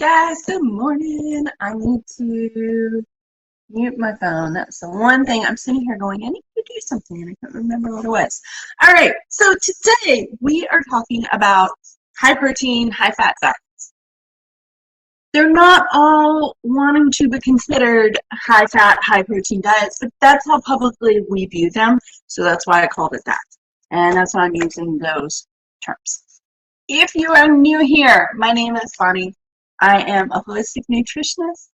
guys, good morning. I need to mute my phone. That's the one thing I'm sitting here going, I need to do something and I can't remember what it was. All right, so today we are talking about high protein, high fat diets. They're not all wanting to be considered high fat, high protein diets, but that's how publicly we view them. So that's why I called it that. And that's why I'm using those terms. If you are new here, my name is Bonnie. I am a holistic nutritionist.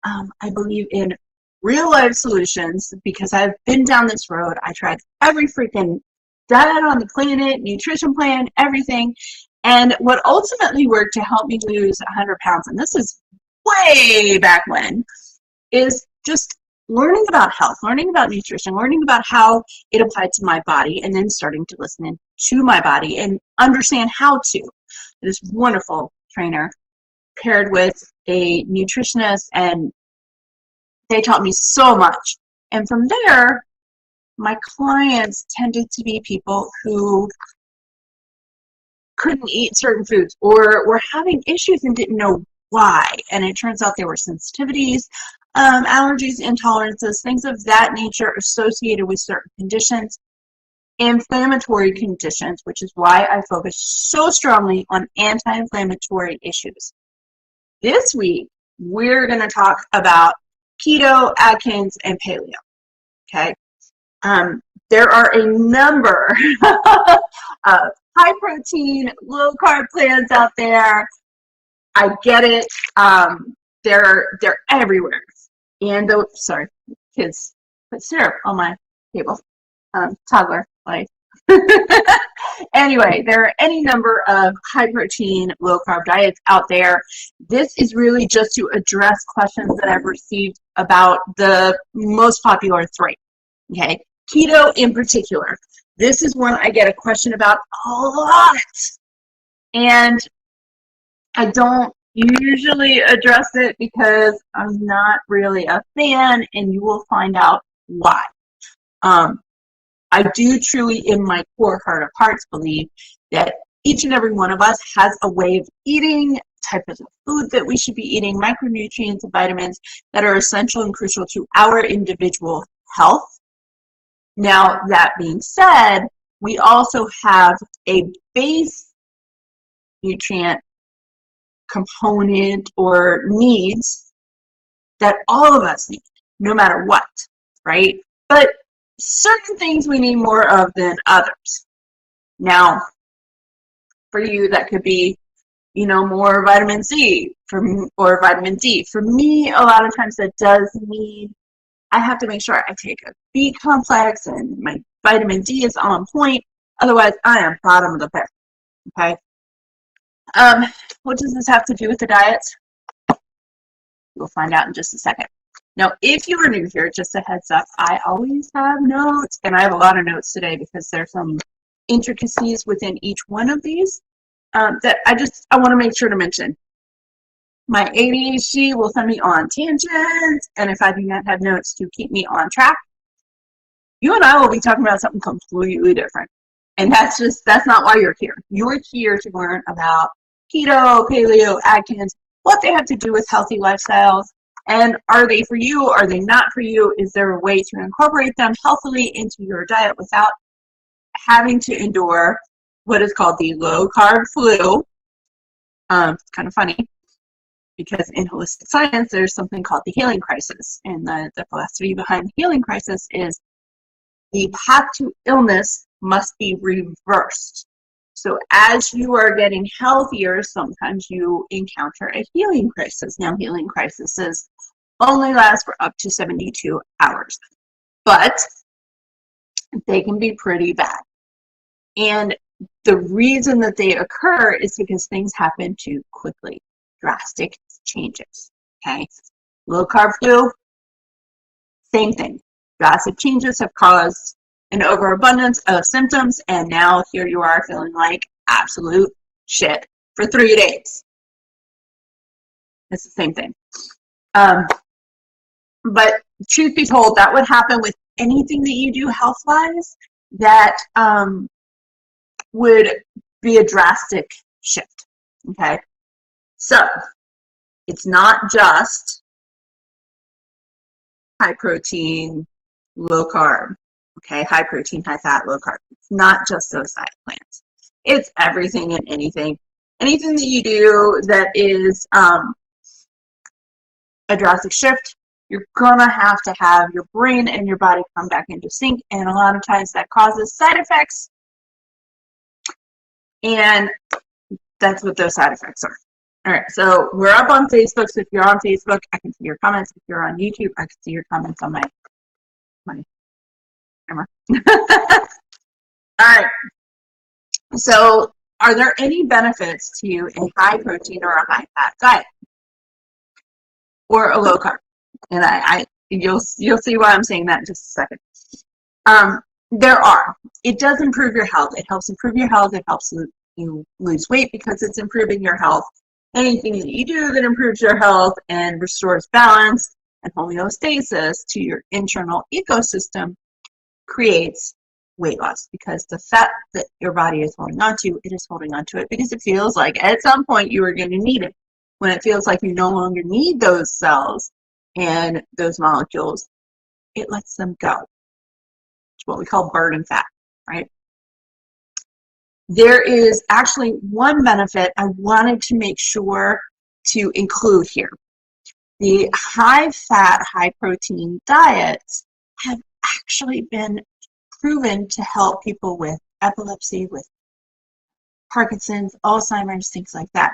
I believe in real life solutions because I've been down this road. I tried every freaking diet on the planet, nutrition plan, everything. And what ultimately worked to help me lose 100 pounds, and this is way back when, is just learning about health, learning about nutrition, learning about how it applied to my body, and then starting to listen to my body and understand how to. This wonderful trainer paired with a nutritionist, and they taught me so much. And from there, my clients tended to be people who couldn't eat certain foods or were having issues and didn't know why. And it turns out there were sensitivities, allergies, intolerances, things of that nature associated with certain conditions, inflammatory conditions, which is why I focus so strongly on anti-inflammatory issues. This week, we're going to talk about keto, Atkins, and paleo. Okay, there are a number of high protein, low carb plans out there. I get it. They're everywhere. And sorry, kids put syrup on my table. Toddler life. Anyway, there are any number of high protein, low carb diets out there. This is really just to address questions that I've received about the most popular three. Okay, keto in particular. This is one I get a question about a lot, and I don't usually address it because I'm not really a fan, and you will find out why. I do truly, in my core heart of hearts, believe that each and every one of us has a way of eating, types of food that we should be eating, micronutrients and vitamins that are essential and crucial to our individual health. Now, that being said, we also have a base nutrient component or needs that all of us need, no matter what, right? But certain things we need more of than others. Now, for you, that could be, more vitamin C or vitamin D. For me, a lot of times that does mean I have to make sure I take a B complex and my vitamin D is on point. Otherwise, I am bottom of the pack. Okay. What does this have to do with the diets? We'll find out in just a second. Now, if you are new here, just a heads up, I always have notes, and I have a lot of notes today because there's some intricacies within each one of these that I want to make sure to mention. My ADHD will send me on tangents, and if I do not have notes to keep me on track, you and I will be talking about something completely different. And that's not why you're here. You're here to learn about keto, paleo, Atkins, what they have to do with healthy lifestyles. And are they for you? Are they not for you? is there a way to incorporate them healthily into your diet without having to endure what is called the low carb flu? It's kind of funny because in holistic science, there's something called the healing crisis. And the philosophy behind the healing crisis is the path to illness must be reversed. So as you are getting healthier, sometimes you encounter a healing crisis. Now, healing crises only last for up to 72 hours, but they can be pretty bad. And the reason that they occur is because things happen too quickly, drastic changes, okay? Low carb flu, same thing. Drastic changes have caused an overabundance of symptoms, and now here you are feeling like absolute shit for 3 days. It's the same thing. But truth be told, that would happen with anything that you do health-wise that would be a drastic shift, okay? So It's not just high protein, low carb, okay? High protein, high fat, low carb. It's not just those diet plans. It's everything and anything. Anything that you do that is a drastic shift, you're gonna have to have your brain and your body come back into sync, and a lot of times that causes side effects, and that's what those side effects are. All right, so we're up on Facebook, so if you're on Facebook, I can see your comments. If you're on YouTube, I can see your comments on my camera. All right, so are there any benefits to a high protein or a high fat diet or a low carb? And you'll see why I'm saying that in just a second. There are. It does improve your health. It helps improve your health. It helps you lose weight because it's improving your health. Anything that you do that improves your health and restores balance and homeostasis to your internal ecosystem creates weight loss, because the fat that your body is holding on to, it is holding on to it because it feels like at some point you are going to need it. When it feels like you no longer need those cells and those molecules, it lets them go. It's what we call burning fat, right? There is actually one benefit I wanted to make sure to include here. The high-fat, high-protein diets have actually been proven to help people with epilepsy, with Parkinson's, Alzheimer's, things like that.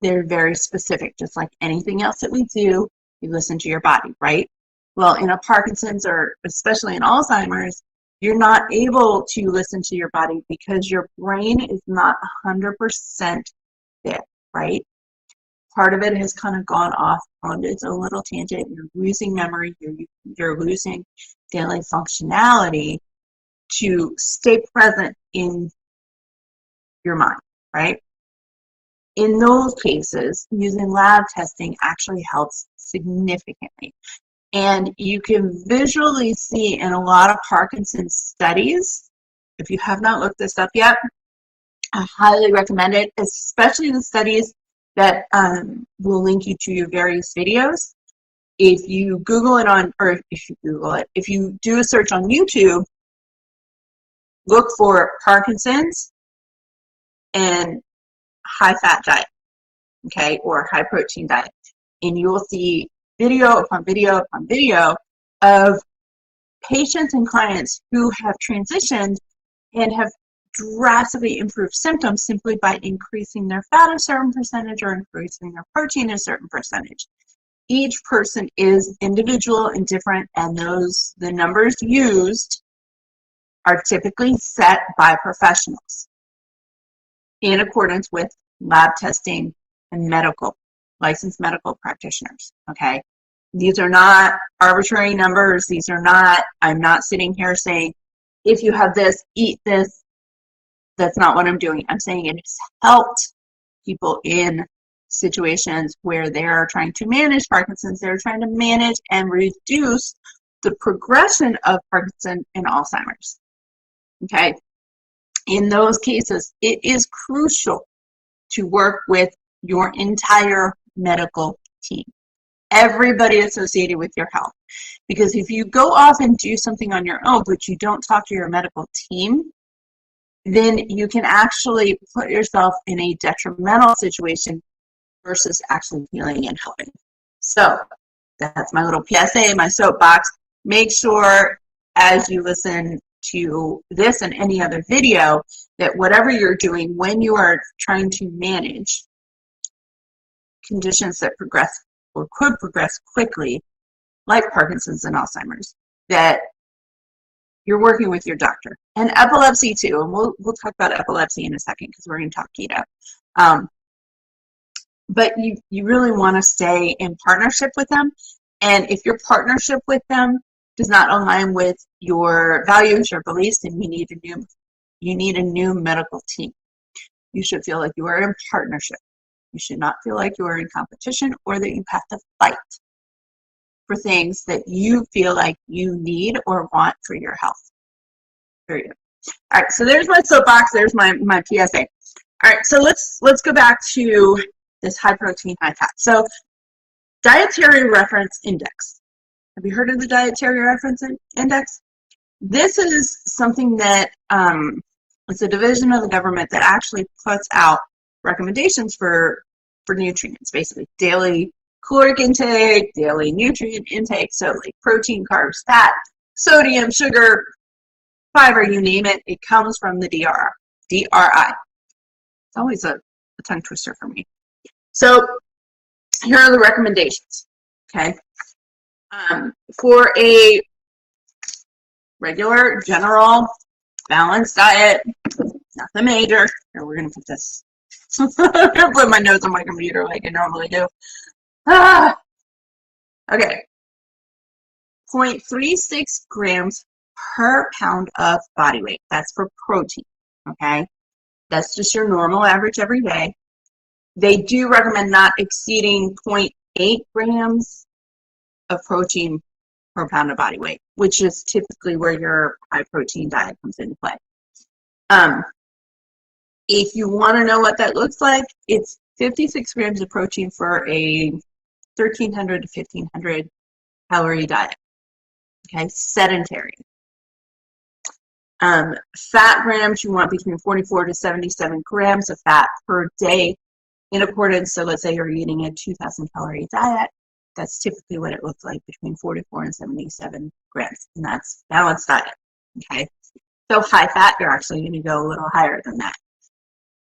They're very specific, just like anything else that we do, you listen to your body, right? Well, in a Parkinson's or especially in Alzheimer's, you're not able to listen to your body because your brain is not 100% there, right? Part of it has kind of gone off on its own little tangent. You're losing memory, you're losing daily functionality to stay present in your mind, right? In those cases, using lab testing actually helps significantly. And you can visually see in a lot of Parkinson's studies, if you have not looked this up yet, I highly recommend it, especially the studies that will link you to your various videos. If you Google it if you do a search on YouTube, look for Parkinson's and high-fat diet, okay, or high-protein diet, and you will see video upon video upon video of patients and clients who have transitioned and have drastically improved symptoms simply by increasing their fat a certain percentage or increasing their protein a certain percentage. Each person is individual and different, and the numbers used are typically set by professionals in accordance with lab testing and licensed medical practitioners, okay? These are not arbitrary numbers. These are not, I'm not sitting here saying, if you have this, eat this. That's not what I'm doing. I'm saying it has helped people in situations where they're trying to manage Parkinson's. They're trying to manage and reduce the progression of Parkinson's and Alzheimer's, okay? In those cases, it is crucial to work with your entire medical team, everybody associated with your health. Because if you go off and do something on your own, but you don't talk to your medical team, then you can actually put yourself in a detrimental situation versus actually healing and helping. So that's my little PSA, my soapbox. Make sure as you listen to this and any other video that whatever you're doing when you are trying to manage conditions that progress or could progress quickly, like Parkinson's and Alzheimer's, that you're working with your doctor. And epilepsy too, and we'll talk about epilepsy in a second because we're going to talk keto. But you really want to stay in partnership with them. And if your partnership with them does not align with your values, your beliefs, then you need a new medical team. You should feel like you are in partnership. You should not feel like you are in competition or that you have to fight for things that you feel like you need or want for your health. Period. All right, so there's my soapbox. There's my PSA. All right, so let's go back to this high protein, high fat. So Dietary Reference Index. Have you heard of the Dietary Reference Index? This is something that it's a division of the government that actually puts out recommendations for nutrients, basically daily caloric intake, daily nutrient intake, so like protein, carbs, fat, sodium, sugar, fiber, you name it, it comes from the DRI. It's always a tongue twister for me. So here are the recommendations, okay? For a regular, general, balanced diet, nothing major. Here, we're going to put this. I'm going to put my notes on my computer like I normally do. Okay. 0.36 grams per pound of body weight. That's for protein, okay? That's just your normal average every day. They do recommend not exceeding 0.8 grams of protein per pound of body weight, which is typically where your high protein diet comes into play. If you want to know what that looks like, it's 56 grams of protein for a 1,300 to 1,500 calorie diet. Okay, sedentary. Fat grams, you want between 44 to 77 grams of fat per day in accordance. So let's say you're eating a 2,000 calorie diet. That's typically what it looks like, between 44 and 77 grams. And that's balanced diet. Okay, so high fat, you're actually going to go a little higher than that.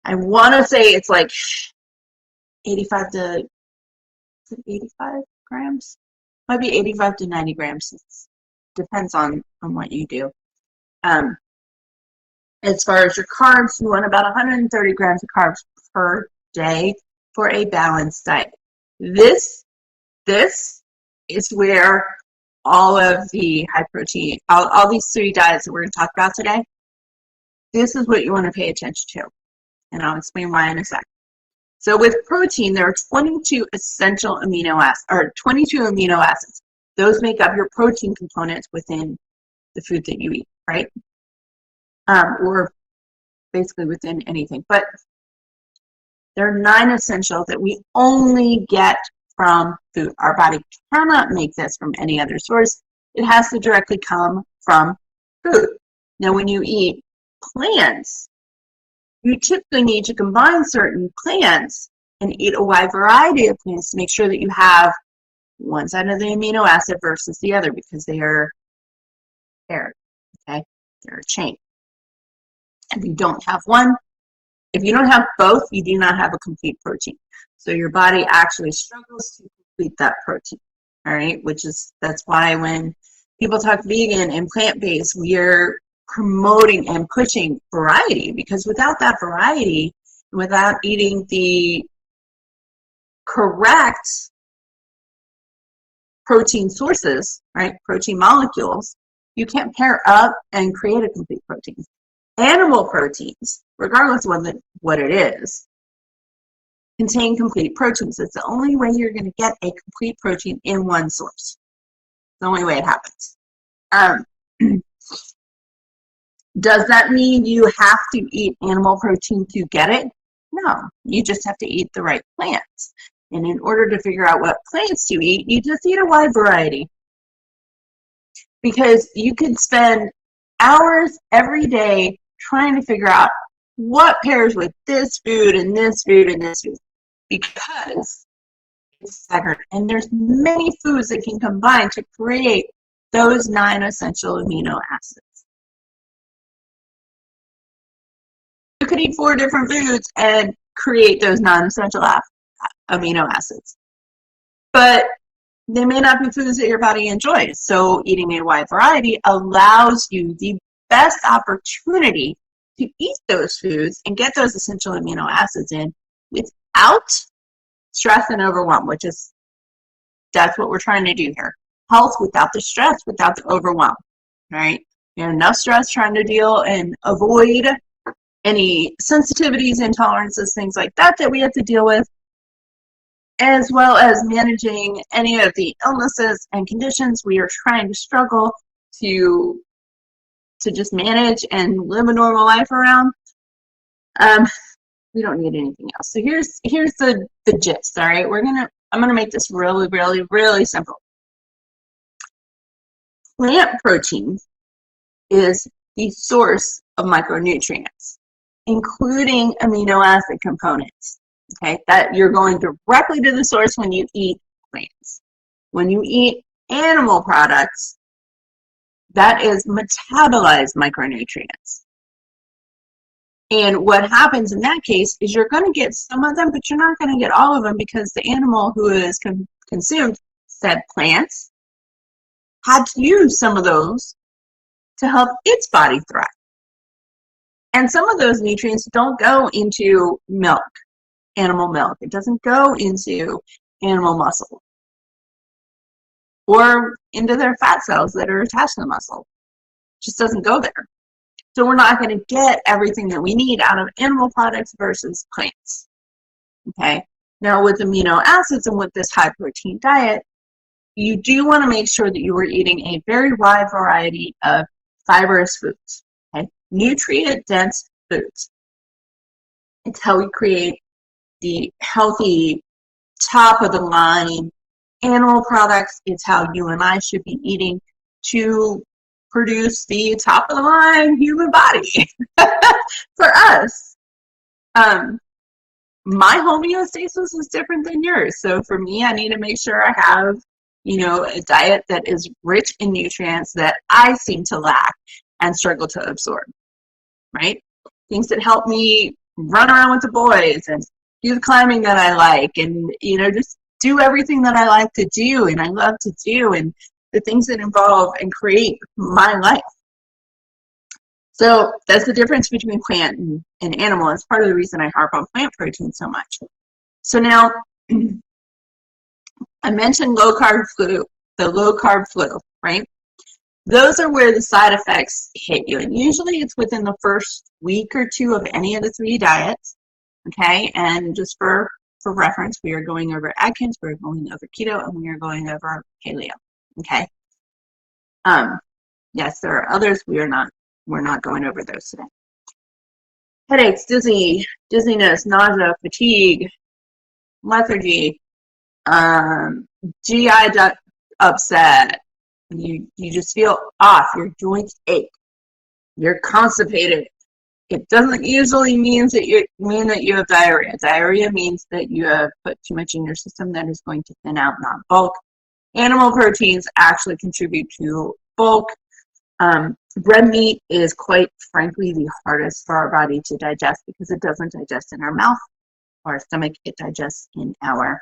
I want to say it's like 85 to 85 grams. Might be 85 to 90 grams. It depends on what you do. As far as your carbs, you want about 130 grams of carbs per day for a balanced diet. This is where all of the high protein, all these 3 diets that we're going to talk about today, this is what you want to pay attention to. And I'll explain why in a sec. So with protein, there are 22 essential amino acids, or 22 amino acids. Those make up your protein components within the food that you eat, right? Or basically within anything. But there are 9 essentials that we only get from food. Our body cannot make this from any other source. It has to directly come from food. Now, when you eat plants, you typically need to combine certain plants and eat a wide variety of plants to make sure that you have one side of the amino acid versus the other, because they are paired, okay? They're a chain. If you don't have one, if you don't have both, you do not have a complete protein. So your body actually struggles to complete that protein, all right? That's why when people talk vegan and plant-based, we're promoting and pushing variety, because without that variety, without eating the correct protein sources, right, protein molecules, you can't pair up and create a complete protein. Animal proteins, regardless of what it is, contain complete proteins. It's the only way you're going to get a complete protein in one source. It's the only way it happens. Does that mean you have to eat animal protein to get it? No, you just have to eat the right plants. And in order to figure out what plants to eat, you just eat a wide variety. Because you could spend hours every day trying to figure out what pairs with this food and this food and this food, because it's staggered. And there's many foods that can combine to create those 9 essential amino acids. You could eat 4 different foods and create those non-essential amino acids. But they may not be foods that your body enjoys. So eating a wide variety allows you the best opportunity to eat those foods and get those essential amino acids in without stress and overwhelm, that's what we're trying to do here. Health without the stress, without the overwhelm, right? You have enough stress trying to deal and avoid any sensitivities, intolerances, things like that we have to deal with, as well as managing any of the illnesses and conditions we are trying to struggle to just manage and live a normal life around. We don't need anything else. So here's the gist, all right? We're going to I'm going to make this really, really, really simple. Plant protein is the source of micronutrients, including amino acid components. Okay, that you're going directly to the source when you eat plants. When you eat animal products, that is metabolized micronutrients. And what happens in that case is you're going to get some of them, but you're not going to get all of them because the animal who is consumed said plants had to use some of those to help its body thrive. And some of those nutrients don't go into milk, animal milk. It doesn't go into animal muscle or into their fat cells that are attached to the muscle. It just doesn't go there. So we're not going to get everything that we need out of animal products versus plants. Okay. Now with amino acids and with this high protein diet, you do want to make sure that you are eating a very wide variety of fibrous foods. Okay. Nutrient dense foods. It's how we create the healthy top of the line animal products. It's how you and I should be eating to produce the top of the line human body for us. My homeostasis is different than yours. So for me, I need to make sure I have, a diet that is rich in nutrients that I seem to lack and struggle to absorb, right? Things that help me run around with the boys and do the climbing that I like and, just do everything that I like to do and I love to do and the things that involve and create my life. So that's the difference between plant and animal. It's part of the reason I harp on plant protein so much. So now, I mentioned low-carb flu, the low-carb flu, right? Those are where the side effects hit you. And usually it's within the first week or two of any of the 3 diets, okay? And just for reference, we are going over Atkins, we're going over Keto, and we are going over Paleo, okay? Yes, there are others. We're not going over those today. Headaches, dizziness, nausea, fatigue, lethargy, GI upset. You just feel off. Your joints ache. You're constipated. It doesn't usually mean that you have diarrhea. Diarrhea means that you have put too much in your system that is going to thin out, not bulk. Animal proteins actually contribute to bulk. Red meat is quite frankly the hardest for our body to digest because it doesn't digest in our mouth or our stomach. It digests in our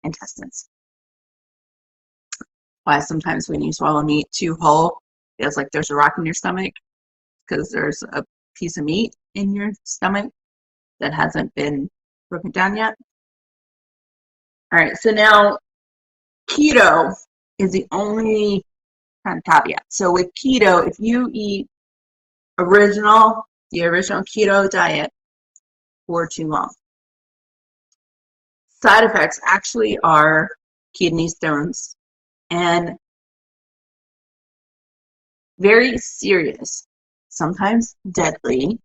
intestines. Why sometimes when you swallow meat too whole, it feels like there's a rock in your stomach because there's a piece of meat in your stomach that hasn't been broken down yet. All right, so now keto is the only kind of caveat. So with keto, if you eat the original keto diet for too long, side effects actually are kidney stones and very serious, sometimes deadly,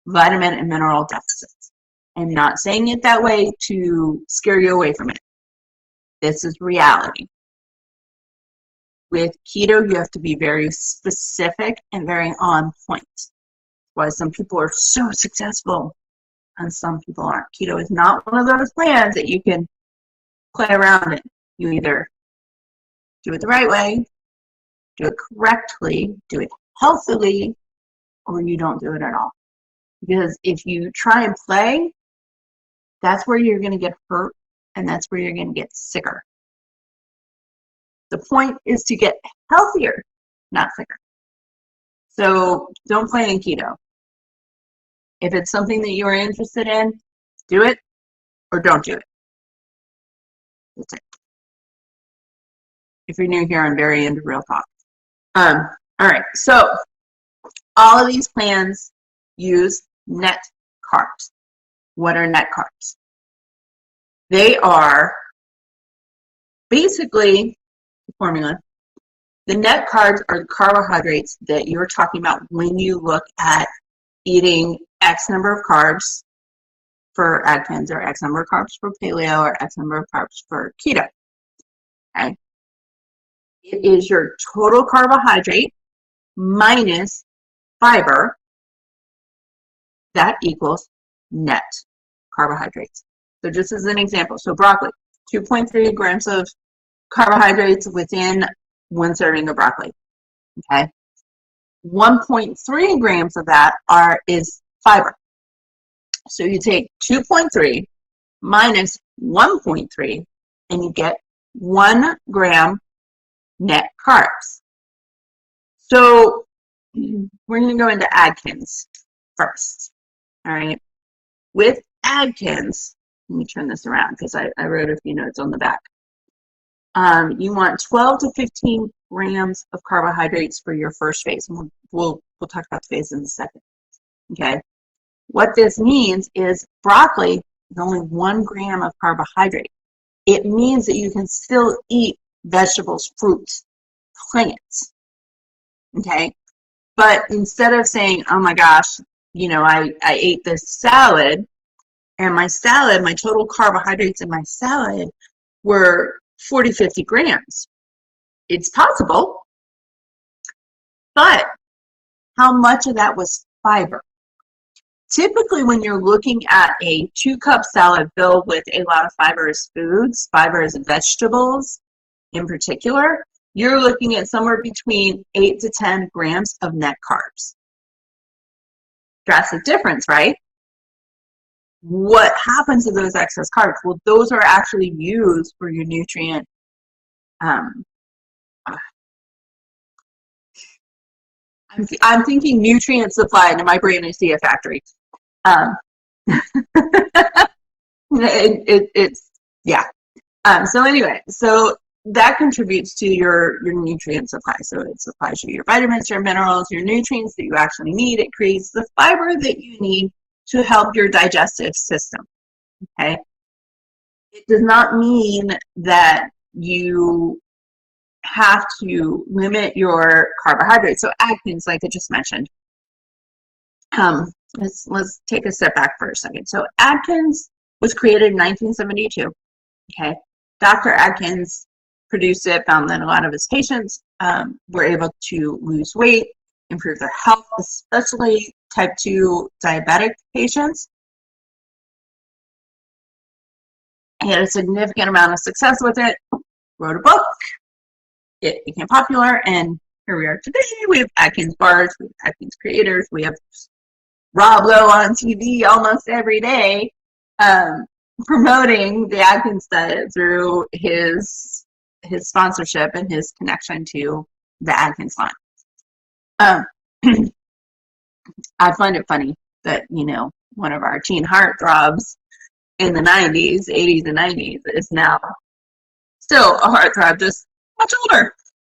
vitamin and mineral deficits. I'm not saying it that way to scare you away from it. This is reality. With keto, you have to be very specific and very on point. Why some people are so successful and some people aren't. Keto is not one of those plans that you can play around in. You either do it the right way, do it correctly, do it healthily, or you don't do it at all. Because if you try and play, that's where you're going to get hurt and that's where you're going to get sicker. The point is to get healthier, not sicker. So don't play in keto. If it's something that you are interested in, do it or don't do it. That's it. If you're new here, I'm very into real talk. All right, so all of these plans use net carbs. What are net carbs? They are basically the formula. The net carbs are the carbohydrates that you're talking about when you look at eating X number of carbs for Atkins or X number of carbs for Paleo or X number of carbs for Keto. Okay? It is your total carbohydrate minus fiber that equals net carbohydrates. So just as an example, so broccoli, 2.3 grams of carbohydrates within one serving of broccoli. Okay, 1.3 grams of that is fiber. So you take 2.3 minus 1.3 and you get 1 gram net carbs. So we're going to go into Atkins first. All right. With Atkins, let me turn this around because I wrote a few notes on the back. You want 12 to 15 grams of carbohydrates for your first phase. And we'll talk about the phase in a second. Okay. What this means is broccoli is only 1 gram of carbohydrate. It means that you can still eat vegetables, fruits, plants. Okay. But instead of saying, oh my gosh, you know, I ate this salad and my total carbohydrates in my salad were 40, 50 grams. It's possible, but how much of that was fiber? Typically, when you're looking at a 2-cup salad filled with a lot of fibrous foods, fibrous vegetables in particular, you're looking at somewhere between 8 to 10 grams of net carbs. Drastic difference, right? What happens to those excess carbs? Well, those are actually used for your nutrient. I'm thinking nutrient supply, and in my brain I see a factory. It's yeah. So anyway, so that contributes to your nutrient supply. So it supplies you your vitamins, your minerals, your nutrients that you actually need. It creates the fiber that you need to help your digestive system. Okay. It does not mean that you have to limit your carbohydrates. So Atkins, like I just mentioned, let's take a step back for a second. So Atkins was created in 1972. Okay, Dr. Atkins produced it, found that a lot of his patients were able to lose weight, improve their health, especially type 2 diabetic patients. He had a significant amount of success with it, wrote a book, it became popular, and here we are today. We have Atkins bars, we have Atkins creators, we have Rob Lowe on TV almost every day promoting the Atkins diet through his sponsorship and his connection to the Atkins line. I find it funny that, you know, one of our teen heartthrobs in the 90s, 80s and 90s is now still a heartthrob, just much older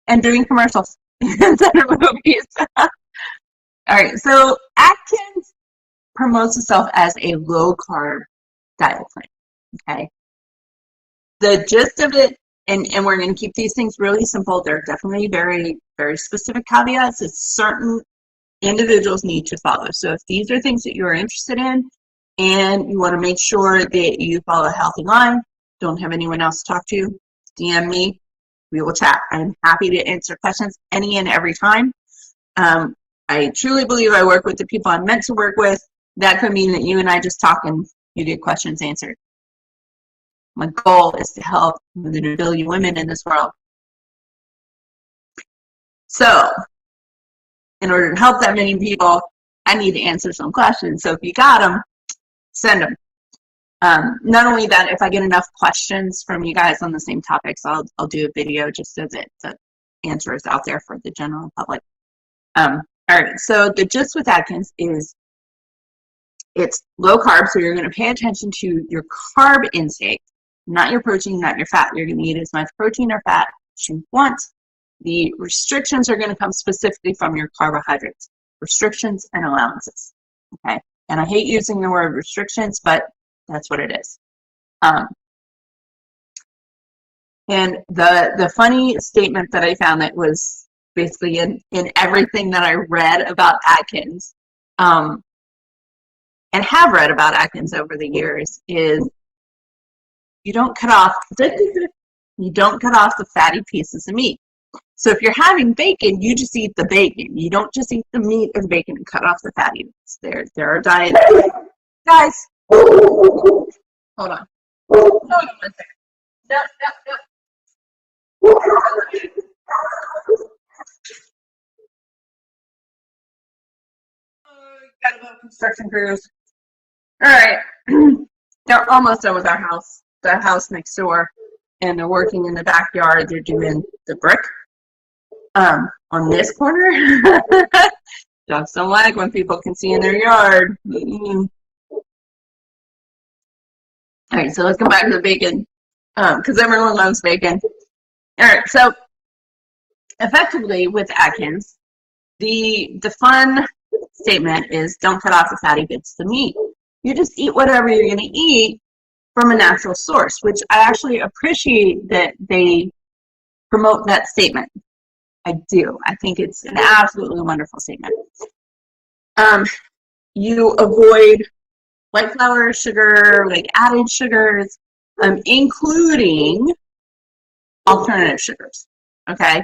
and doing commercials instead of movies. All right, so Atkins promotes itself as a low-carb diet plan, okay? The gist of it, and we're going to keep these things really simple. They're definitely very, very specific caveats that certain individuals need to follow. So if these are things that you're interested in and you want to make sure that you follow a healthy line, don't have anyone else to talk to, DM me. We will chat. I'm happy to answer questions any and every time. I truly believe I work with the people I'm meant to work with. That could mean that you and I just talk and you get questions answered. My goal is to help the billion women in this world. So, in order to help that many people, I need to answer some questions. So if you got them, send them. Not only that, if I get enough questions from you guys on the same topics, I'll do a video just so that the answer is out there for the general public. All right, so the gist with Atkins is it's low carb, so you're going to pay attention to your carb intake, not your protein, not your fat. You're going to eat as much protein or fat as you want. The restrictions are going to come specifically from your carbohydrates, restrictions and allowances, okay? And I hate using the word restrictions, but that's what it is. And the funny statement that I found that was basically in everything that I read about Atkins, and and have read about Atkins over the years is you don't cut off the fatty pieces of meat. So if you're having bacon, you just eat the bacon. You don't just eat the meat or the bacon and cut off the fatty bits. There are diets. Guys, hold on. Hold on 1 second. No. Got about construction crews. All right. They're almost done with our house, the house next door, and they're working in the backyard. They're doing the brick on this corner. Dogs don't like when people can see in their yard. All right, so let's come back to the bacon, because everyone loves bacon. All right, so effectively with Atkins, the fun statement is don't cut off the fatty bits of the meat. You just eat whatever you're going to eat from a natural source, which I actually appreciate that they promote that statement. I do. I think it's an absolutely wonderful statement. You avoid white flour, sugar, like added sugars, including alternative sugars. Okay.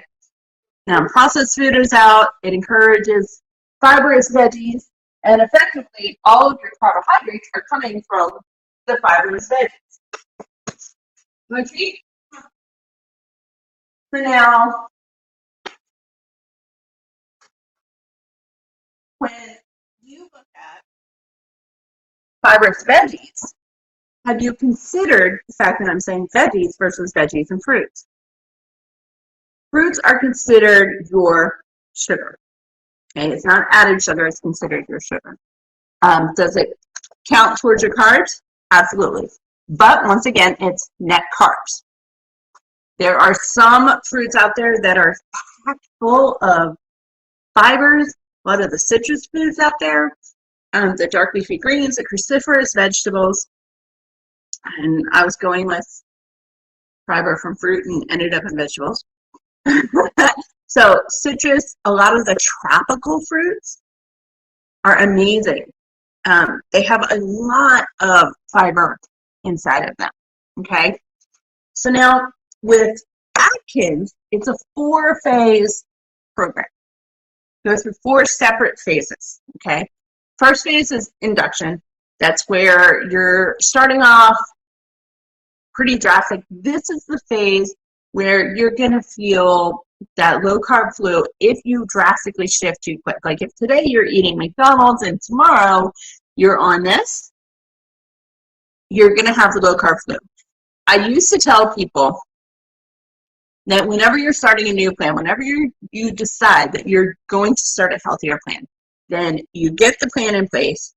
Now, processed food is out. It encourages fibrous veggies, and effectively, all of your carbohydrates are coming from the fibrous veggies. Okay. For now, when you look at fibrous veggies, have you considered the fact that I'm saying veggies versus veggies and fruits? Fruits are considered your sugar. Okay, it's not added sugar, it's considered your sugar. Does it count towards your carbs? Absolutely. But once again, it's net carbs. There are some fruits out there that are packed full of fibers. A lot of the citrus foods out there, the dark leafy greens, the cruciferous vegetables. And I was going with fiber from fruit and ended up in vegetables. So citrus, a lot of the tropical fruits are amazing. They have a lot of fiber inside of them. Okay. So now with Atkins, it's a 4-phase program. It goes through 4 separate phases. Okay. First phase is induction. That's where you're starting off pretty drastic. This is the phase where you're going to feel that low carb flu if you drastically shift too quick. Like if today you're eating McDonald's and tomorrow you're on this, you're going to have the low carb flu. I used to tell people that whenever you're starting a new plan, whenever you decide that you're going to start a healthier plan, then you get the plan in place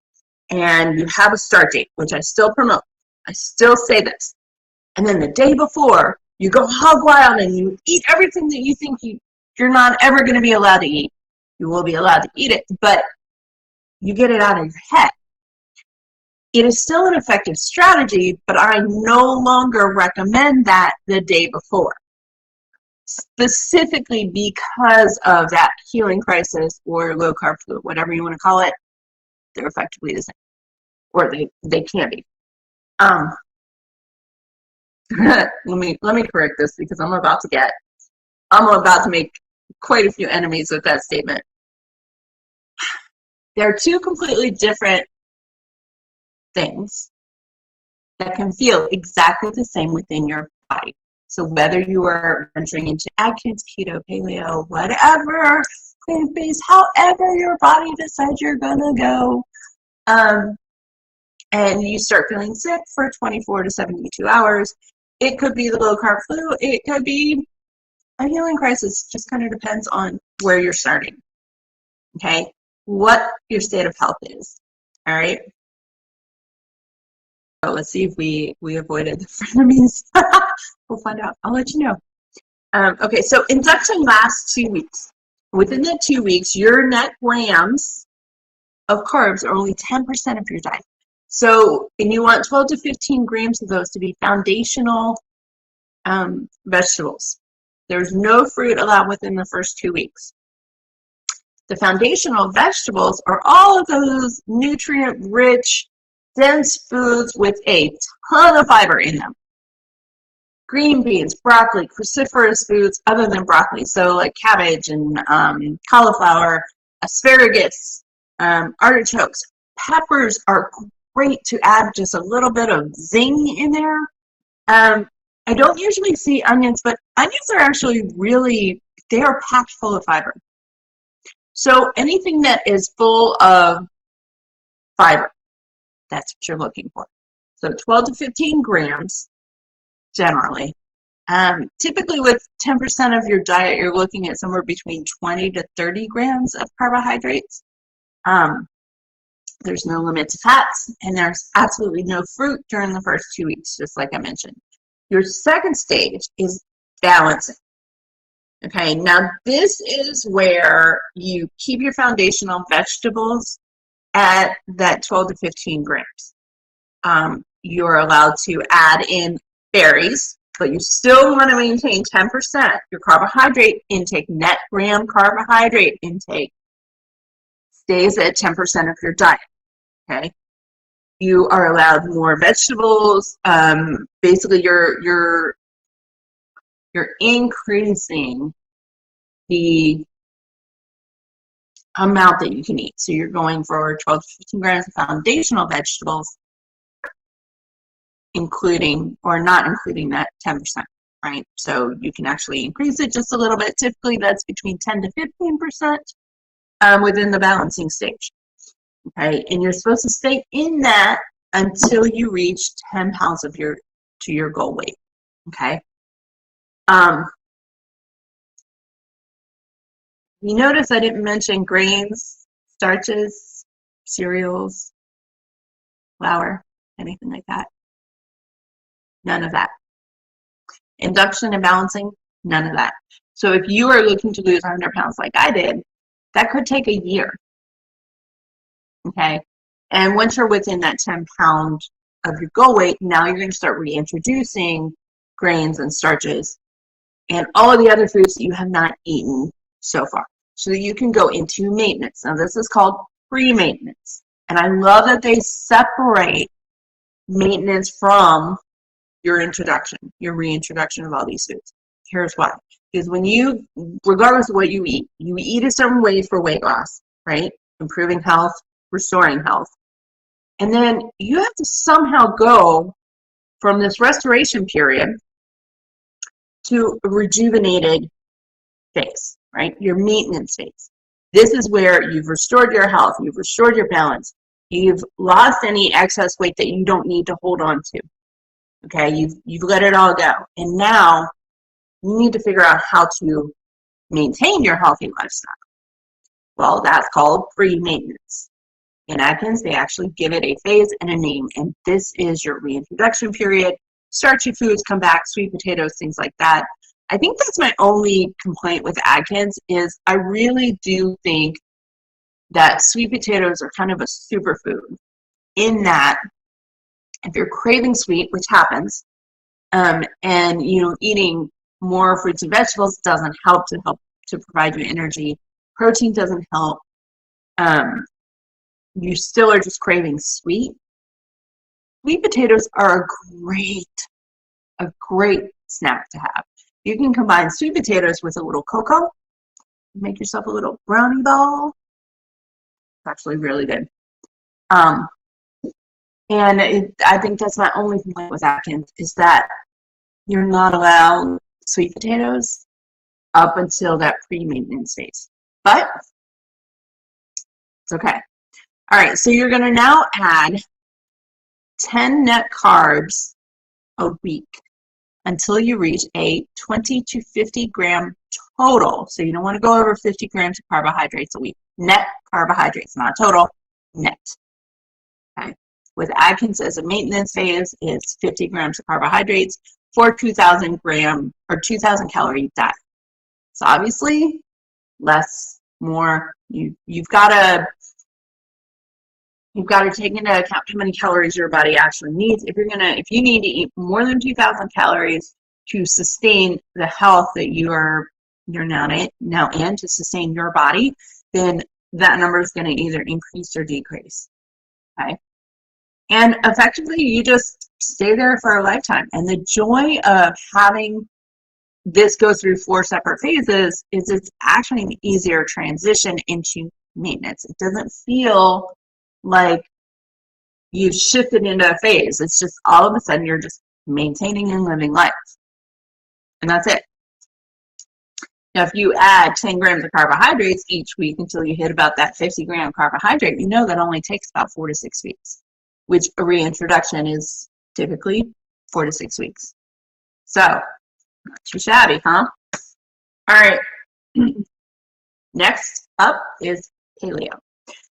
and you have a start date, which I still promote. I still say this. And then the day before, you go hog wild and you eat everything that you think you're not ever going to be allowed to eat. You will be allowed to eat it, but you get it out of your head. It is still an effective strategy, but I no longer recommend that the day before, specifically because of that healing crisis or low carb flu, whatever you want to call it. They're effectively the same, or they can be. Let me correct this because I'm about to make quite a few enemies with that statement. There are 2 completely different things that can feel exactly the same within your body. So whether you are venturing into Atkins, Keto, Paleo, whatever, plant-based, however your body decides you're gonna go, and you start feeling sick for 24 to 72 hours, it could be the low carb flu, it could be a healing crisis. Just kind of depends on where you're starting. Okay, what your state of health is. All right. So let's see if we avoided the frenemies. We'll find out. I'll let you know. Okay, so induction lasts 2 weeks. Within that 2 weeks, your net grams of carbs are only 10% of your diet. So, and you want 12 to 15 grams of those to be foundational vegetables. There's no fruit allowed within the first 2 weeks. The foundational vegetables are all of those nutrient-rich, dense foods with a ton of fiber in them. Green beans, broccoli, cruciferous foods other than broccoli, so like cabbage and cauliflower, asparagus, artichokes. Peppers are great to add just a little bit of zing in there. I don't usually see onions, but onions are actually they are packed full of fiber. So anything that is full of fiber, that's what you're looking for. So 12 to 15 grams, generally. Typically with 10% of your diet, you're looking at somewhere between 20 to 30 grams of carbohydrates. There's no limit to fats, and there's absolutely no fruit during the first 2 weeks, just like I mentioned. Your second stage is balancing. Okay, now this is where you keep your foundational vegetables at that 12 to 15 grams. You're allowed to add in berries, but you still want to maintain 10%. Your carbohydrate intake, net gram carbohydrate intake, stays at 10% of your diet. Okay, you are allowed more vegetables. Basically, you're increasing the amount that you can eat. So you're going for 12 to 15 grams of foundational vegetables, including or not including that 10%, right? So you can actually increase it just a little bit. Typically, that's between 10 to 15% within the balancing stage. Okay, and you're supposed to stay in that until you reach 10 pounds of your goal weight. Okay. You notice I didn't mention grains, starches, cereals, flour, anything like that. None of that. Induction and balancing, none of that. So if you are looking to lose 100 pounds like I did, that could take a year. Okay. And once you're within that 10 pound of your goal weight, now you're going to start reintroducing grains and starches and all of the other foods that you have not eaten so far. So that you can go into maintenance. Now this is called pre-maintenance. And I love that they separate maintenance from your introduction, your reintroduction of all these foods. Here's why. Because when you, regardless of what you eat a certain way for weight loss, right? Improving health, restoring health. And then you have to somehow go from this restoration period to a rejuvenated phase, right? Your maintenance phase. This is where you've restored your health, you've restored your balance, you've lost any excess weight that you don't need to hold on to. Okay, you've let it all go. And now you need to figure out how to maintain your healthy lifestyle. Well, that's called pre-maintenance. In Atkins, they actually give it a phase and a name, and this is your reintroduction period. Starchy foods come back, sweet potatoes, things like that. I think that's my only complaint with Atkins is I really do think that sweet potatoes are kind of a superfood in that if you're craving sweet, which happens, and eating more fruits and vegetables doesn't help to provide you energy. Protein doesn't help. You still are just craving sweet. Sweet potatoes are a great snack to have. You can combine sweet potatoes with a little cocoa, make yourself a little brownie ball. It's actually really good. I think that's my only complaint with Atkins is that you're not allowed sweet potatoes up until that pre-maintenance phase. But it's okay. All right, so you're going to now add 10 net carbs a week until you reach a 20 to 50 gram total. So you don't want to go over 50 grams of carbohydrates a week. Net carbohydrates, not total, net. Okay. With Atkins as a maintenance phase, it's 50 grams of carbohydrates for 2,000 calorie diet. So obviously, less, more. You've got to take into account how many calories your body actually needs. If you need to eat more than 2,000 calories to sustain the health that you're now in, to sustain your body, then that number is going to either increase or decrease. Okay. And effectively, you just stay there for a lifetime. And the joy of having this go through 4 separate phases is it's actually an easier transition into maintenance. It doesn't feel like you've shifted into a phase. It's just all of a sudden you're just maintaining and living life. And that's it. Now, if you add 10 grams of carbohydrates each week until you hit about that 50-gram carbohydrate, you know that only takes about 4 to 6 weeks, which a reintroduction is typically 4 to 6 weeks. So, not too shabby, huh? All right. Next up is Paleo.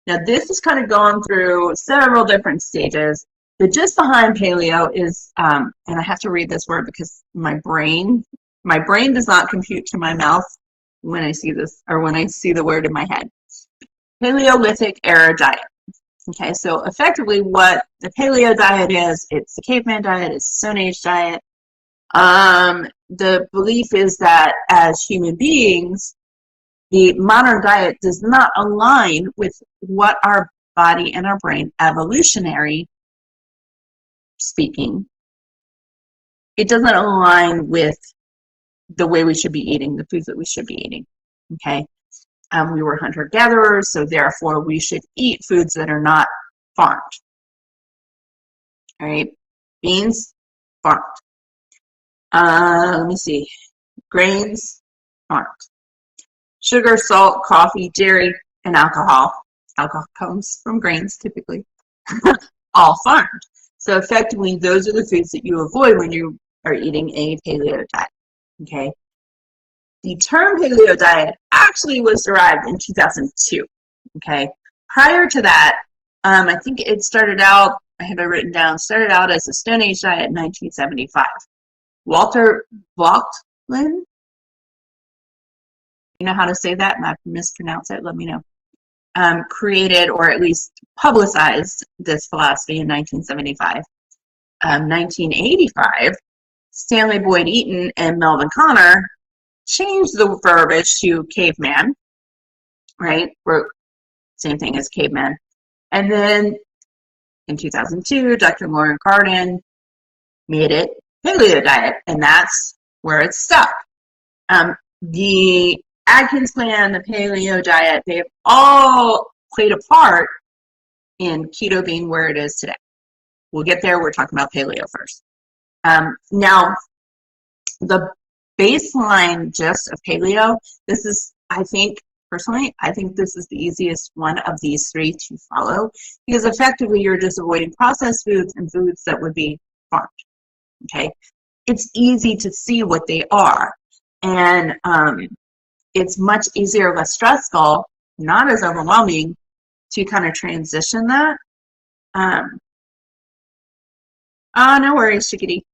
Now, this is kind of going through several different stages. The gist behind Paleo is, and I have to read this word because my brain does not compute to my mouth when I see this, or when I see the word in my head. Paleolithic era diet. Okay, so effectively what the paleo diet is, it's the caveman diet, it's the Stone Age diet. The belief is that as human beings, the modern diet does not align with what our body and our brain, evolutionary speaking, it doesn't align with the way we should be eating, the foods that we should be eating. Okay, we were hunter-gatherers, so therefore we should eat foods that are not farmed. All right, beans, farmed. Let me see, grains, farmed. Sugar, salt, coffee, dairy, and alcohol. Alcohol comes from grains typically, all farmed. So effectively, those are the foods that you avoid when you are eating a paleo diet. Okay. The term paleo diet actually was derived in 2002. Okay. Prior to that, I think it started out, I have it written down, started out as a Stone Age diet in 1975. Walter Vogtlin, you know how to say that, and I've mispronounced it, let me know. Created, or at least publicized, this philosophy in 1975. 1985, Stanley Boyd Eaton and Melvin Konner changed the verbiage to caveman, right? Same thing as caveman. And then in 2002, Dr. Lauren Cardin made it paleo diet, and that's where it's stuck. The Atkins plan, the paleo diet, they've all played a part in keto being where it is today. We'll get there. We're talking about paleo first. Now, the baseline gist of paleo, this is, I think, personally, I think this is the easiest one of these 3 to follow, because effectively you're just avoiding processed foods and foods that would be farmed. Okay, it's easy to see what they are, and it's much easier, less stressful, not as overwhelming to kind of transition that. No worries, chickadee.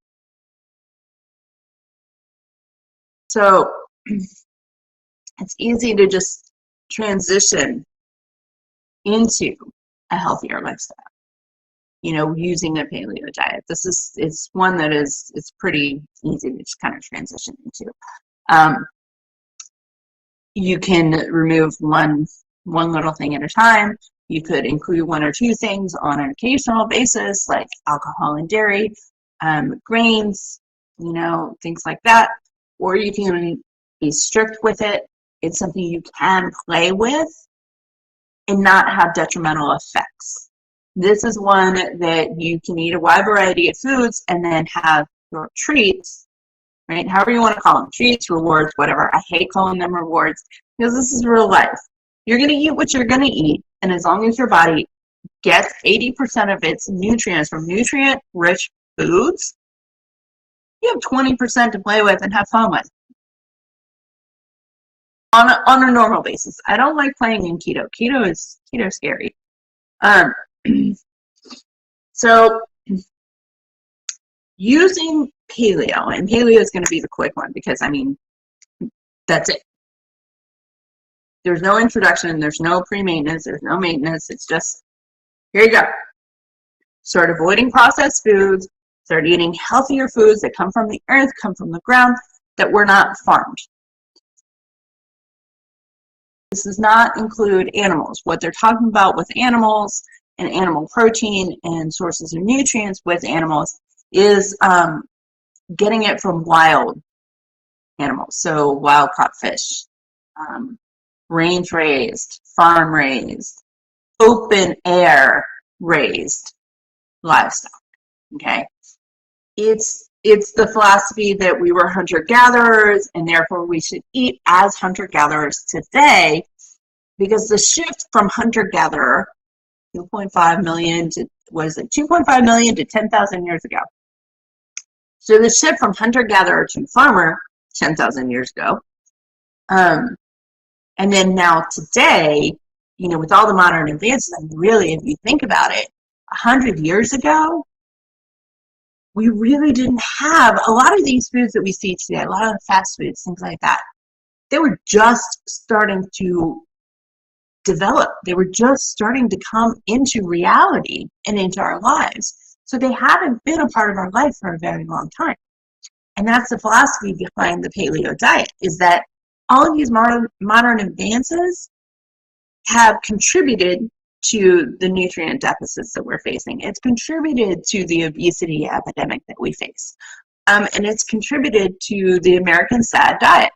So it's easy to just transition into a healthier lifestyle, you know, using a paleo diet. It's one that it's pretty easy to just kind of transition into. You can remove one little thing at a time. You could include 1 or 2 things on an occasional basis, like alcohol and dairy, grains, you know, things like that. Or you can be strict with it. It's something you can play with and not have detrimental effects. This is one that you can eat a wide variety of foods and then have your treats, right? However you want to call them, treats, rewards, whatever. I hate calling them rewards because this is real life. You're going to eat what you're going to eat, and as long as your body gets 80% of its nutrients from nutrient-rich foods, you have 20% to play with and have fun with. On a normal basis. I don't like playing in keto. Keto is scary. So using paleo, and paleo is going to be the quick one because, I mean, that's it. There's no introduction, there's no pre-maintenance, there's no maintenance. It's just, here you go. Start avoiding processed foods, start eating healthier foods that come from the earth, come from the ground, that were not farmed. This does not include animals. What they're talking about with animals and animal protein and sources of nutrients with animals is getting it from wild animals, so wild caught fish, range raised, farm raised, open air raised livestock. Okay, it's the philosophy that we were hunter-gatherers and therefore we should eat as hunter-gatherers today, because the shift from hunter-gatherer 2.5 million to, was it 2.5 million to 10,000 years ago. So the shift from hunter-gatherer to farmer 10,000 years ago, and then now today, you know, with all the modern advances, and really, if you think about it, 100 years ago, we really didn't have a lot of these foods that we see today, a lot of the fast foods, things like that. They were just starting to develop. They were just starting to come into reality and into our lives. So they haven't been a part of our life for a very long time. And that's the philosophy behind the paleo diet, is that all of these modern advances have contributed to the nutrient deficits that we're facing. It's contributed to the obesity epidemic that we face. And it's contributed to the American SAD diet.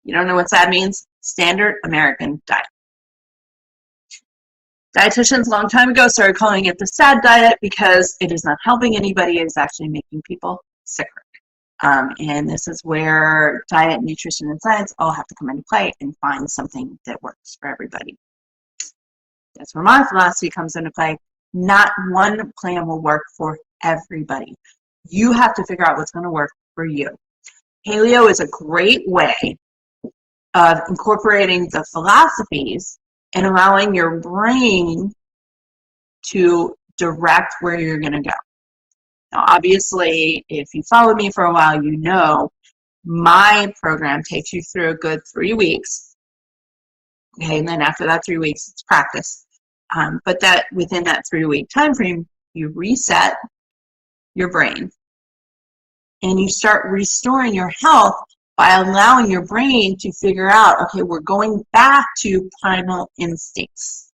You don't know what SAD means? Standard American diet. Dietitians a long time ago started calling it the SAD diet because it is not helping anybody. It is actually making people sicker. And this is where diet, nutrition, and science all have to come into play and find something that works for everybody. That's where my philosophy comes into play. Not one plan will work for everybody. You have to figure out what's going to work for you. Paleo is a great way of incorporating the philosophies and allowing your brain to direct where you're going to go. Now, obviously, if you follow me for a while, you know my program takes you through a good 3 weeks. Okay, and then after that 3 weeks, it's practice. But that within that 3-week time frame, you reset your brain and you start restoring your health by allowing your brain to figure out, okay, we're going back to primal instincts.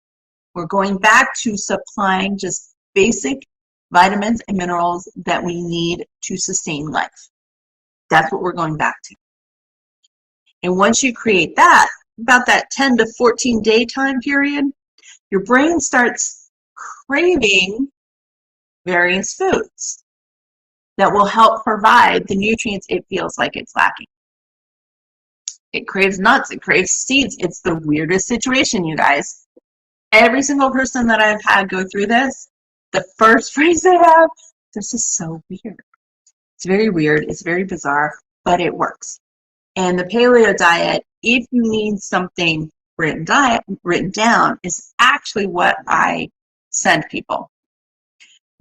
We're going back to supplying just basic vitamins and minerals that we need to sustain life. That's what we're going back to. And once you create that, about that 10 to 14 day time period, your brain starts craving various foods that will help provide the nutrients it feels like it's lacking. It craves nuts, it craves seeds. It's the weirdest situation, you guys. Every single person that I've had go through this, the first phrase they have, this is so weird. It's very weird, it's very bizarre, but it works. And the paleo diet, if you need something written down, is actually what I send people,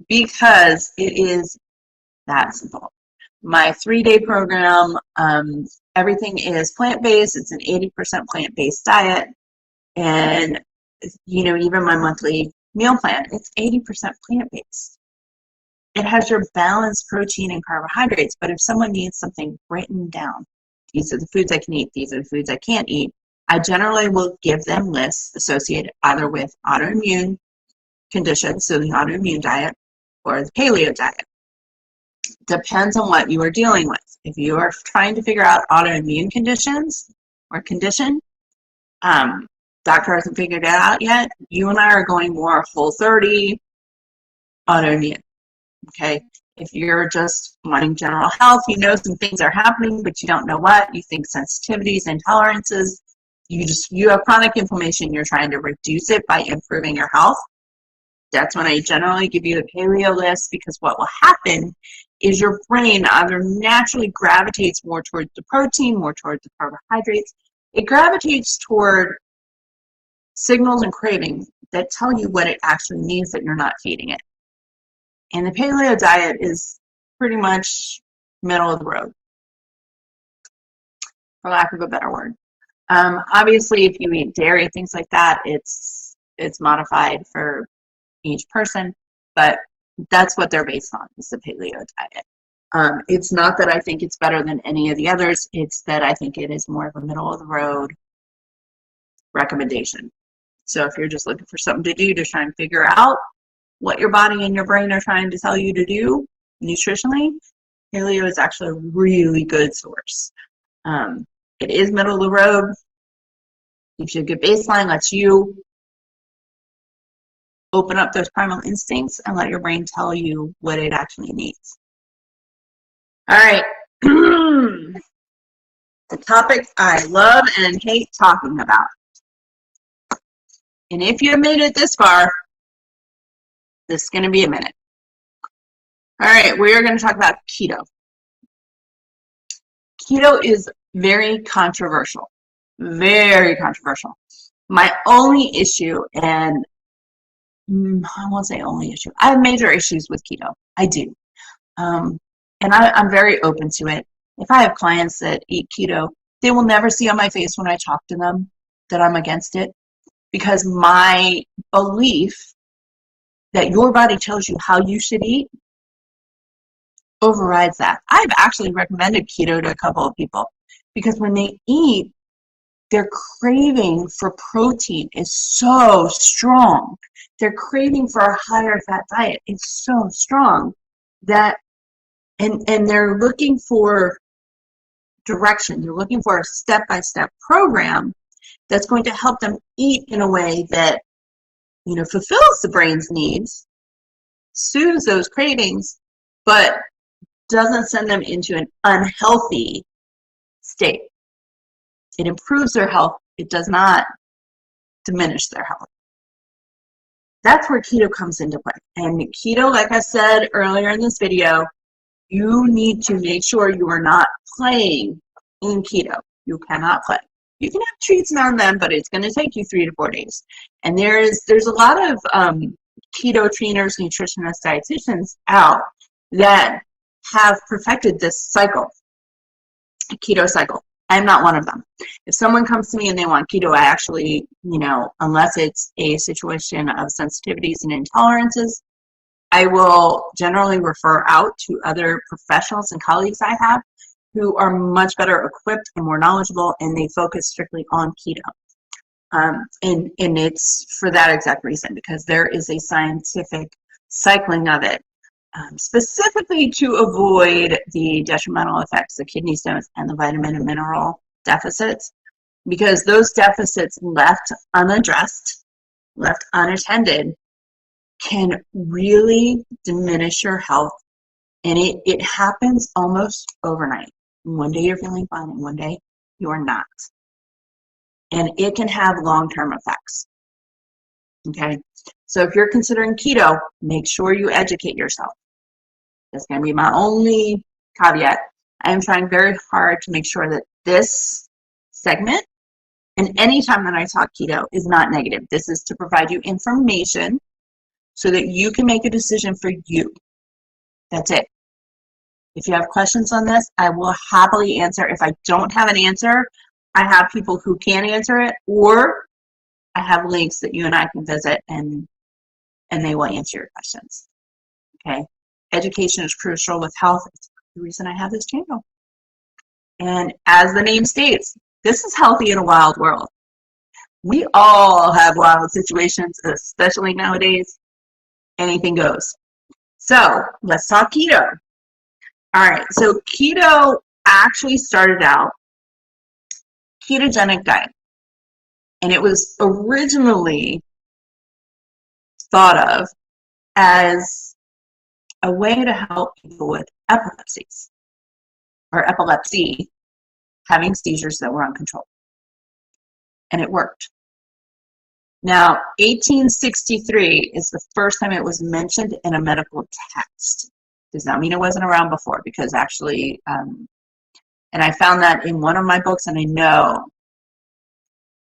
because it is that simple. My 3-day program, everything is plant-based. It's an 80% plant-based diet. And, you know, even my monthly meal plan, it's 80% plant-based. It has your balanced protein and carbohydrates, but if someone needs something written down, these are the foods I can eat, these are the foods I can't eat, I generally will give them lists associated either with autoimmune conditions, so the autoimmune diet, or the paleo diet. Depends on what you are dealing with. If you are trying to figure out autoimmune conditions or condition, doctor hasn't figured it out yet, you and I are going more Whole30 autoimmune. Okay, if you're just wanting general health, you know some things are happening, but you don't know what. You think sensitivities, intolerances. You have chronic inflammation. You're trying to reduce it by improving your health. That's when I generally give you the paleo list, because what will happen is your brain either naturally gravitates more towards the protein, more towards the carbohydrates. It gravitates toward signals and cravings that tell you what it actually needs that you're not feeding it. And the paleo diet is pretty much middle of the road, for lack of a better word. Obviously, if you eat dairy, things like that, it's modified for each person, but that's what they're based on, is the paleo diet. It's not that I think it's better than any of the others. It's that I think it is more of a middle of the road recommendation. So if you're just looking for something to do to try and figure out what your body and your brain are trying to tell you to do nutritionally, Paleo is actually a really good source. It is middle of the road, gives you a good baseline, lets you open up those primal instincts and let your brain tell you what it actually needs. All right. The topic I love and hate talking about. And if you have made it this far, this is going to be a minute. All right, we are going to talk about keto. Keto is very controversial. Very controversial. My only issue, and I won't say only issue, I have major issues with keto. I do. And I'm very open to it. If I have clients that eat keto, they will never see on my face when I talk to them that I'm against it, because my belief that your body tells you how you should eat overrides that. I've actually recommended keto to a couple of people because when they eat, their craving for protein is so strong. Their craving for a higher fat diet is so strong that, and they're looking for direction. They're looking for a step-by-step program that's going to help them eat in a way that, you know, fulfills the brain's needs, soothes those cravings, but doesn't send them into an unhealthy state. It improves their health. It does not diminish their health. That's where keto comes into play. And keto, like I said earlier in this video, you need to make sure you are not playing in keto. You cannot play. You can have treats now and then, but it's going to take you 3 to 4 days. And there's a lot of keto trainers, nutritionists, dietitians out that have perfected this cycle, a keto cycle. I'm not one of them. If someone comes to me and they want keto, I actually, unless it's a situation of sensitivities and intolerances, I will generally refer out to other professionals and colleagues I have who are much better equipped and more knowledgeable, and they focus strictly on keto. And it's for that exact reason, because there is a scientific cycling of it, specifically to avoid the detrimental effects of kidney stones and the vitamin and mineral deficits, because those deficits left unaddressed, left unattended, can really diminish your health. And it happens almost overnight. One day you're feeling fine and one day you're not. And it can have long-term effects. Okay? So if you're considering keto, make sure you educate yourself. That's going to be my only caveat. I am trying very hard to make sure that this segment and any time that I talk keto is not negative. This is to provide you information so that you can make a decision for you. That's it. If you have questions on this, I will happily answer. If I don't have an answer, I have people who can answer it, or I have links that you and I can visit and they will answer your questions. Okay? Education is crucial with health. It's the reason I have this channel. And as the name states, this is healthy in a wild world. We all have wild situations, especially nowadays. Anything goes. So let's talk keto. All right, so keto actually started out ketogenic diet. And it was originally thought of as a way to help people with epilepsies or epilepsy, having seizures that were uncontrolled. And it worked. Now, 1863 is the first time it was mentioned in a medical text. Does not mean it wasn't around before, because actually, and I found that in one of my books, and I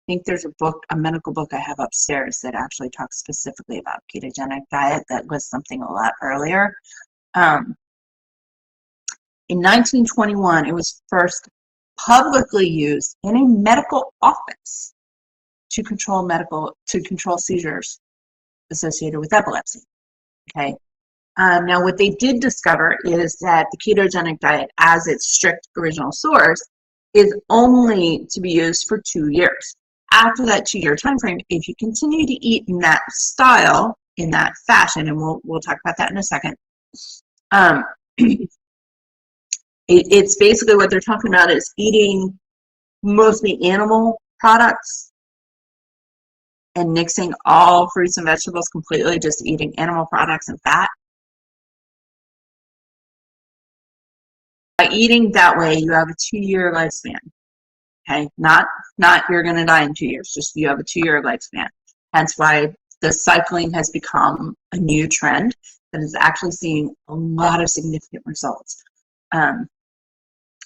think there's a medical book I have upstairs that actually talks specifically about ketogenic diet that was something a lot earlier. In 1921, it was first publicly used in a medical office to control seizures associated with epilepsy. Okay, Now, what they did discover is that the ketogenic diet, as its strict original source, is only to be used for 2 years. After that 2-year time frame, if you continue to eat in that style, in that fashion, and we'll talk about that in a second, um, it's basically what they're talking about is eating mostly animal products and nixing all fruits and vegetables completely, just eating animal products and fat. By eating that way, you have a 2-year lifespan. Okay, not you're going to die in 2 years, just you have a 2-year lifespan. Hence why the cycling has become a new trend that is actually seeing a lot of significant results.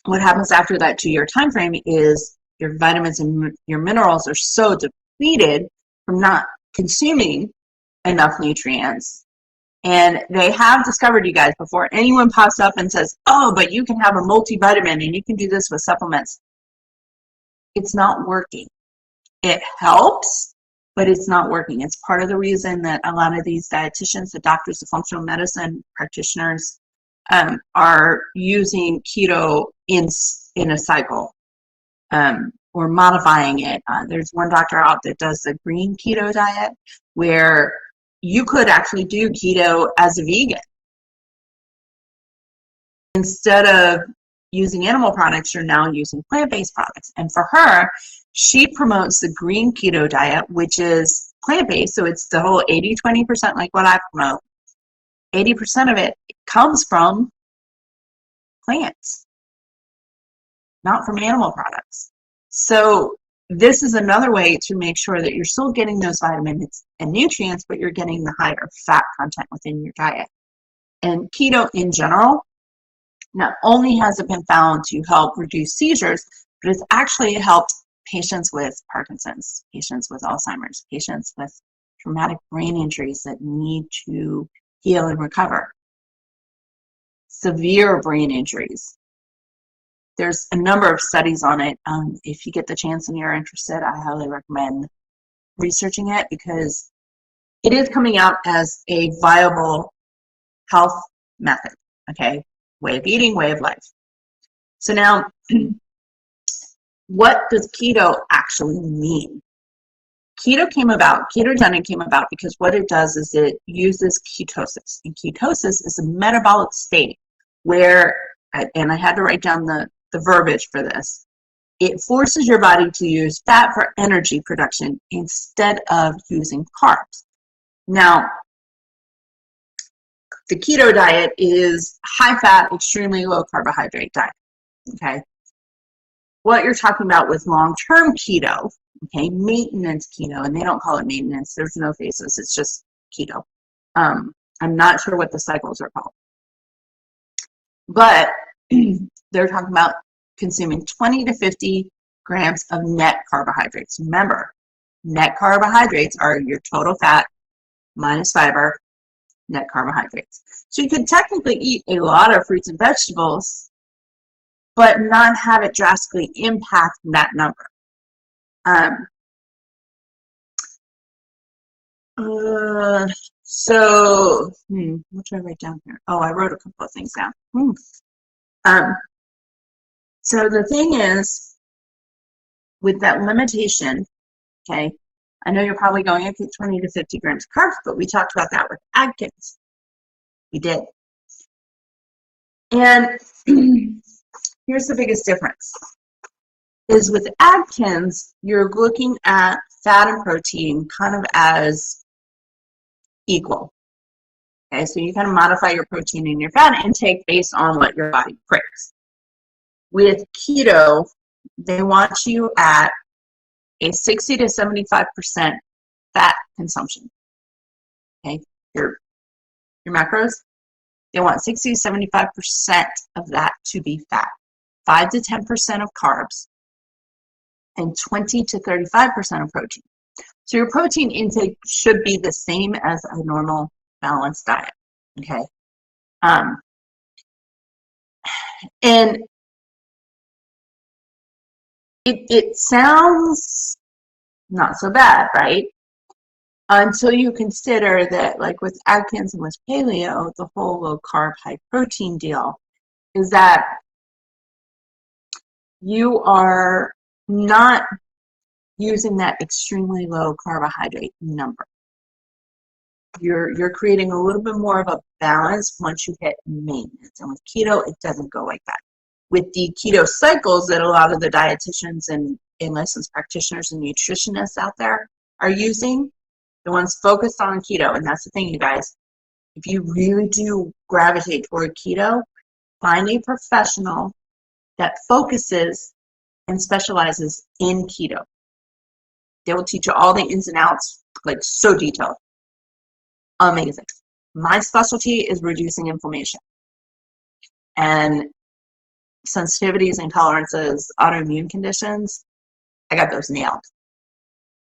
What happens after that 2-year time frame is your vitamins and your minerals are so depleted from not consuming enough nutrients. And they have discovered, you guys, before anyone pops up and says, oh, but you can have a multivitamin and you can do this with supplements. It's not working. It helps, but it's not working. It's part of the reason that a lot of these dietitians, the doctors of functional medicine practitioners, are using keto in a cycle or modifying it. There's one doctor out that does the green keto diet where you could actually do keto as a vegan. Instead of using animal products, you're now using plant-based products. And for her, she promotes the green keto diet, which is plant-based. So it's the whole 80-20% like what I promote. 80% of it comes from plants, not from animal products. So this is another way to make sure that you're still getting those vitamins and nutrients, but you're getting the higher fat content within your diet. And keto in general, not only has it been found to help reduce seizures, but it's actually helped patients with Parkinson's, patients with Alzheimer's, patients with traumatic brain injuries that need to heal and recover, severe brain injuries. There's a number of studies on it. If you get the chance and you're interested, I highly recommend researching it because it is coming out as a viable health method, okay? Way of eating, way of life. So now, what does keto actually mean? Ketogenic came about because what it does is it uses ketosis. And ketosis is a metabolic state where, and I had to write down the verbiage for this, it forces your body to use fat for energy production instead of using carbs. Now, the keto diet is high-fat, extremely low-carbohydrate diet, okay? What you're talking about with long-term keto, okay, maintenance keto, and they don't call it maintenance, there's no phases, it's just keto. I'm not sure what the cycles are called. But they're talking about consuming 20 to 50 grams of net carbohydrates. Remember, net carbohydrates are your total fat minus fiber, net carbohydrates. So you could technically eat a lot of fruits and vegetables, but not have it drastically impact that number. What did I write down here? Oh, I wrote a couple of things down. So the thing is, with that limitation, okay, I know you're probably going, okay, 20 to 50 grams of carbs, but we talked about that with Atkins. We did. And here's the biggest difference, is with Atkins, you're looking at fat and protein kind of as equal. Okay, so you kind of modify your protein and your fat intake based on what your body craves. With keto, they want you at a 60 to 75% fat consumption. Okay, your macros, they want 60 to 75% of that to be fat, 5 to 10% of carbs, and 20 to 35% of protein. So your protein intake should be the same as a normal balanced diet, okay? And it sounds not so bad, right? until you consider that, like with Atkins and with Paleo, the whole low carb, high protein deal is that you are not using that extremely low carbohydrate number. You're creating a little bit more of a balance once you hit maintenance. And with keto, it doesn't go like that. With the keto cycles that a lot of the dietitians and licensed practitioners and nutritionists out there are using, the ones focused on keto, and that's the thing, you guys, if you really do gravitate toward keto, find a professional that focuses and specializes in keto. They will teach you all the ins and outs, like so detailed. Amazing. My specialty is reducing inflammation. And sensitivities, intolerances, autoimmune conditions, I got those nailed.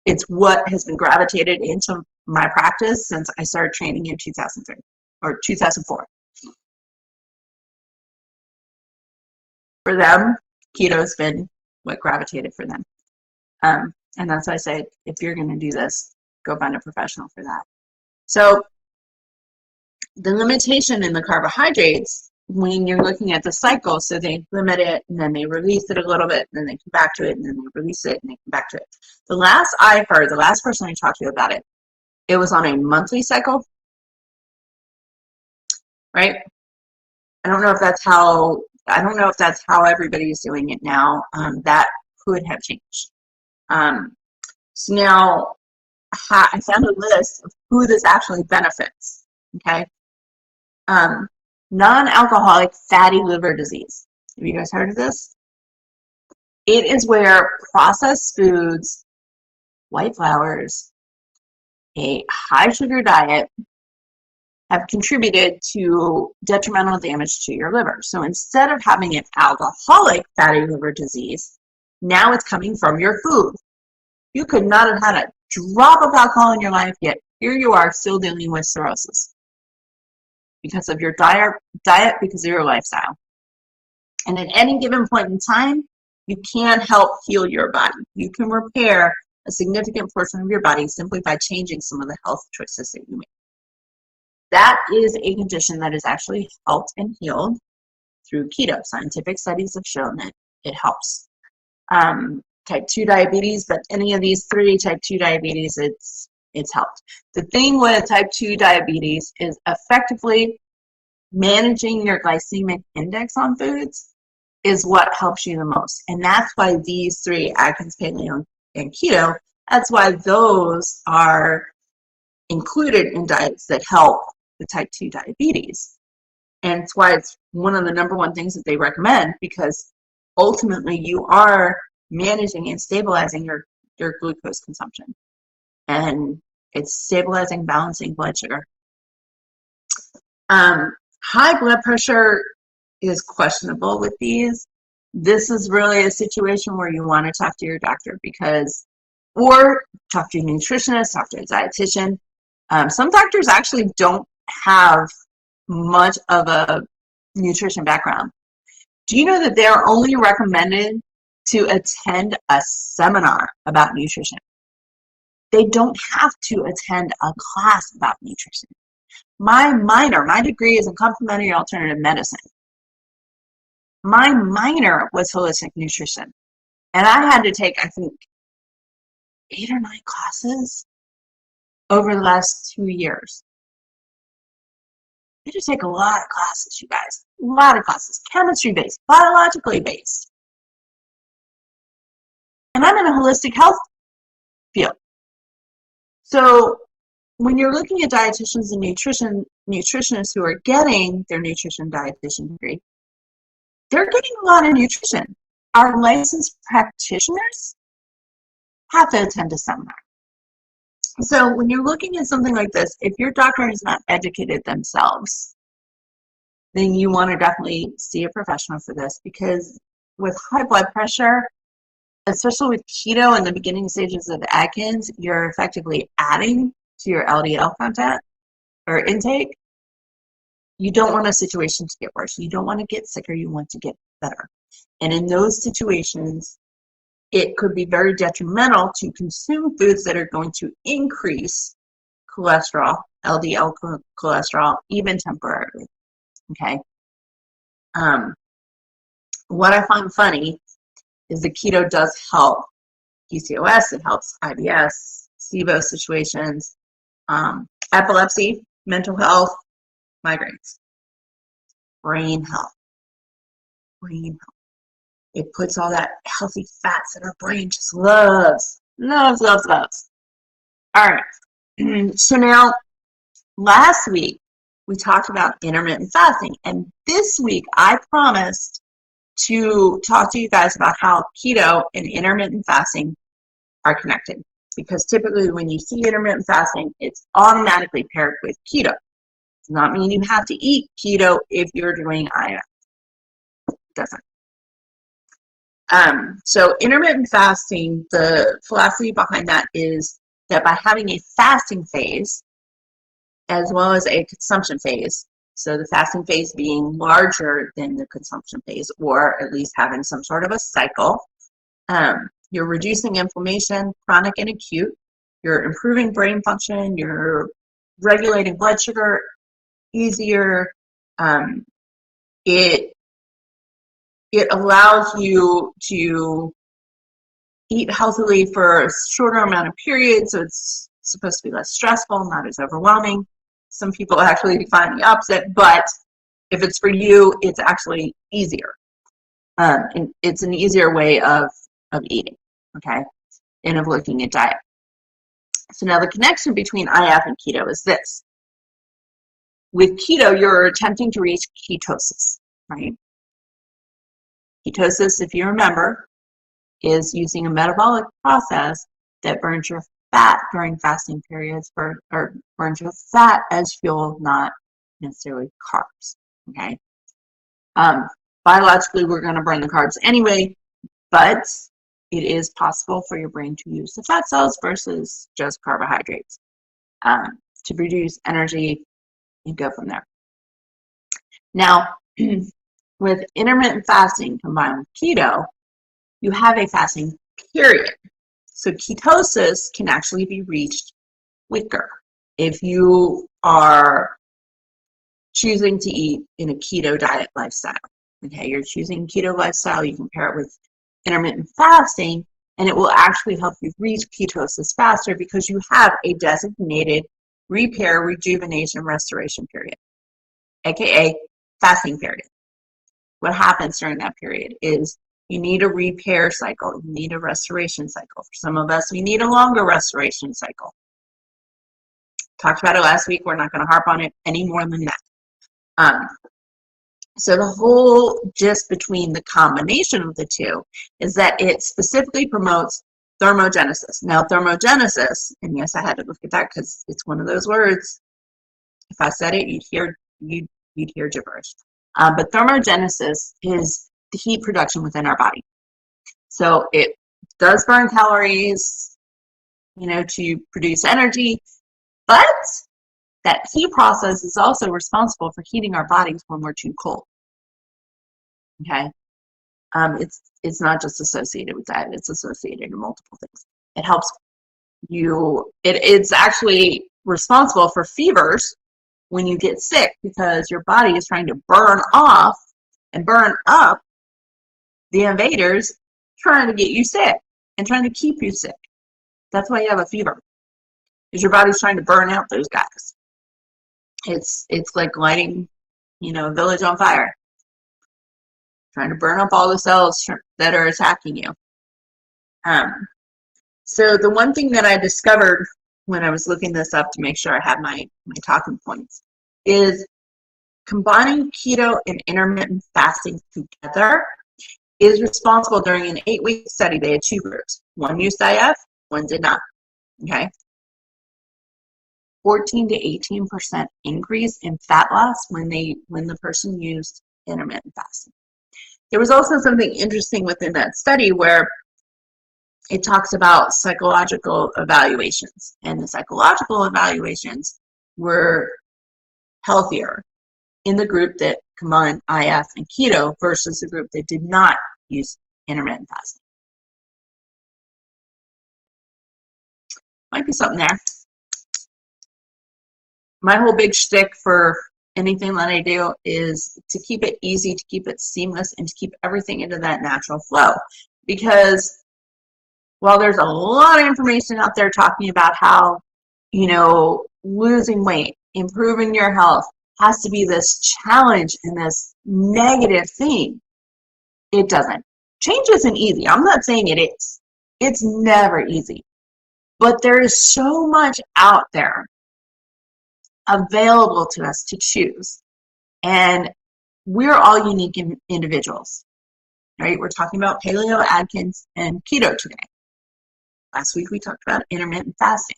It's what has been gravitated into my practice since I started training in 2003 or 2004. For them, keto has been what gravitated for them. And that's why I say, if you're going to do this, go find a professional for that. So the limitation in the carbohydrates, when you're looking at the cycle, so they limit it and then they release it a little bit and then they come back to it and then they release it and they come back to it. The last I heard, the last person I talked to about it, it was on a monthly cycle, right? I don't know if that's how everybody's doing it now. That could have changed. So now I found a list of who this actually benefits, okay? Non-alcoholic fatty liver disease. Have you guys heard of this? It is where processed foods, white flours, a high sugar diet have contributed to detrimental damage to your liver. So instead of having an alcoholic fatty liver disease, now it's coming from your food. You could not have had a drop of alcohol in your life, yet here you are still dealing with cirrhosis because of your diet, because of your lifestyle. And at any given point in time, you can help heal your body. You can repair a significant portion of your body simply by changing some of the health choices that you make. That is a condition that is actually helped and healed through keto. Scientific studies have shown that it helps. Type 2 diabetes, but any of these three, type 2 diabetes, it's helped. The thing with type 2 diabetes is effectively managing your glycemic index on foods is what helps you the most. And that's why these three, Atkins, Paleo, and Keto, that's why those are included in diets that help with type 2 diabetes. And it's why it's one of the number one things that they recommend, because ultimately you are managing and stabilizing your glucose consumption. And it's stabilizing, balancing blood sugar. High blood pressure is questionable with these. This is really a situation where you want to talk to your doctor or talk to a nutritionist, talk to a dietitian. Some doctors actually don't have much of a nutrition background. Do you know that they're only recommended to attend a seminar about nutrition? They don't have to attend a class about nutrition. My degree is in complementary alternative medicine. My minor was holistic nutrition. And I had to take, I think, 8 or 9 classes over the last 2 years. I had to take a lot of classes, you guys. A lot of classes. Chemistry-based, biologically based. And I'm in a holistic health field. So when you're looking at dietitians and nutritionists who are getting their nutrition dietitian degree, they're getting a lot of nutrition. Our licensed practitioners have to attend a seminar. So when you're looking at something like this, if your doctor has not educated themselves, then you want to definitely see a professional for this, because with high blood pressure, especially with keto in the beginning stages of Atkins, you're effectively adding to your LDL content or intake. You don't want a situation to get worse. You don't want to get sicker. You want to get better. And in those situations, it could be very detrimental to consume foods that are going to increase cholesterol, LDL cholesterol, even temporarily. Okay. What I find funny is the keto does help PCOS, it helps IBS, SIBO situations, epilepsy, mental health, migraines, brain health, brain health. It puts all that healthy fats that our brain just loves. Loves. All right. So now, last week, we talked about intermittent fasting. And this week, I promised to talk to you guys about how keto and intermittent fasting are connected. Because typically when you see intermittent fasting, it's automatically paired with keto. It does not mean you have to eat keto if you're doing IF. It doesn't. So intermittent fasting, the philosophy behind that is that by having a fasting phase as well as a consumption phase, so the fasting phase being larger than the consumption phase, or at least having some sort of a cycle, you're reducing inflammation, chronic and acute, you're improving brain function, you're regulating blood sugar easier, it allows you to eat healthily for a shorter amount of periods, so it's supposed to be less stressful, not as overwhelming. Some people actually find the opposite, but if it's for you, it's actually easier. And it's an easier way of eating, okay, and of looking at diet. So now the connection between IF and keto is this. With keto, you're attempting to reach ketosis, right? Ketosis, if you remember, is using a metabolic process that burns your fat during fasting periods, or burns your fat as fuel, not necessarily carbs, okay? Biologically, we're going to burn the carbs anyway, but it is possible for your brain to use the fat cells versus just carbohydrates to produce energy and go from there. Now, with intermittent fasting combined with keto, you have a fasting period. So ketosis can actually be reached quicker if you are choosing to eat in a keto diet lifestyle. Okay, you're choosing keto lifestyle, you can pair it with intermittent fasting, and it will actually help you reach ketosis faster because you have a designated repair, rejuvenation, restoration period, aka fasting period. What happens during that period is you need a repair cycle, you need a restoration cycle. For some of us, we need a longer restoration cycle. Talked about it last week, we're not going to harp on it any more than that. So the whole gist between the combination of the two is that it specifically promotes thermogenesis. Now, thermogenesis, and yes, I had to look at that because it's one of those words. If I said it, you'd hear gibberish. But thermogenesis is the heat production within our body. So it does burn calories, to produce energy, but that heat process is also responsible for heating our bodies when we're too cold. Okay, it's not just associated with that; it's associated with multiple things. It helps you. It's actually responsible for fevers when you get sick because your body is trying to burn off and burn up the invaders trying to get you sick and trying to keep you sick. That's why you have a fever, because your body's trying to burn out those guys. It's like lighting, a village on fire, trying to burn up all the cells that are attacking you. So the one thing that I discovered when I was looking this up to make sure I had my talking points is combining keto and intermittent fasting together is responsible. During an 8-week study, they had 2 groups. One used IF, one did not. Okay. 14 to 18% increase in fat loss when the person used intermittent fasting. There was also something interesting within that study where it talks about psychological evaluations, and the psychological evaluations were healthier in the group that combined IF and keto versus the group that did not use intermittent fasting. Might be something there. my whole big shtick for anything that I do is to keep it easy, to keep it seamless, and to keep everything into that natural flow. Because while there's a lot of information out there talking about how, losing weight, improving your health has to be this challenge and this negative thing, it doesn't. Change isn't easy. I'm not saying it is. It's never easy. But there is so much out there available to us to choose. And we're all unique individuals, right? We're talking about Paleo, Atkins, and Keto today. Last week we talked about intermittent fasting.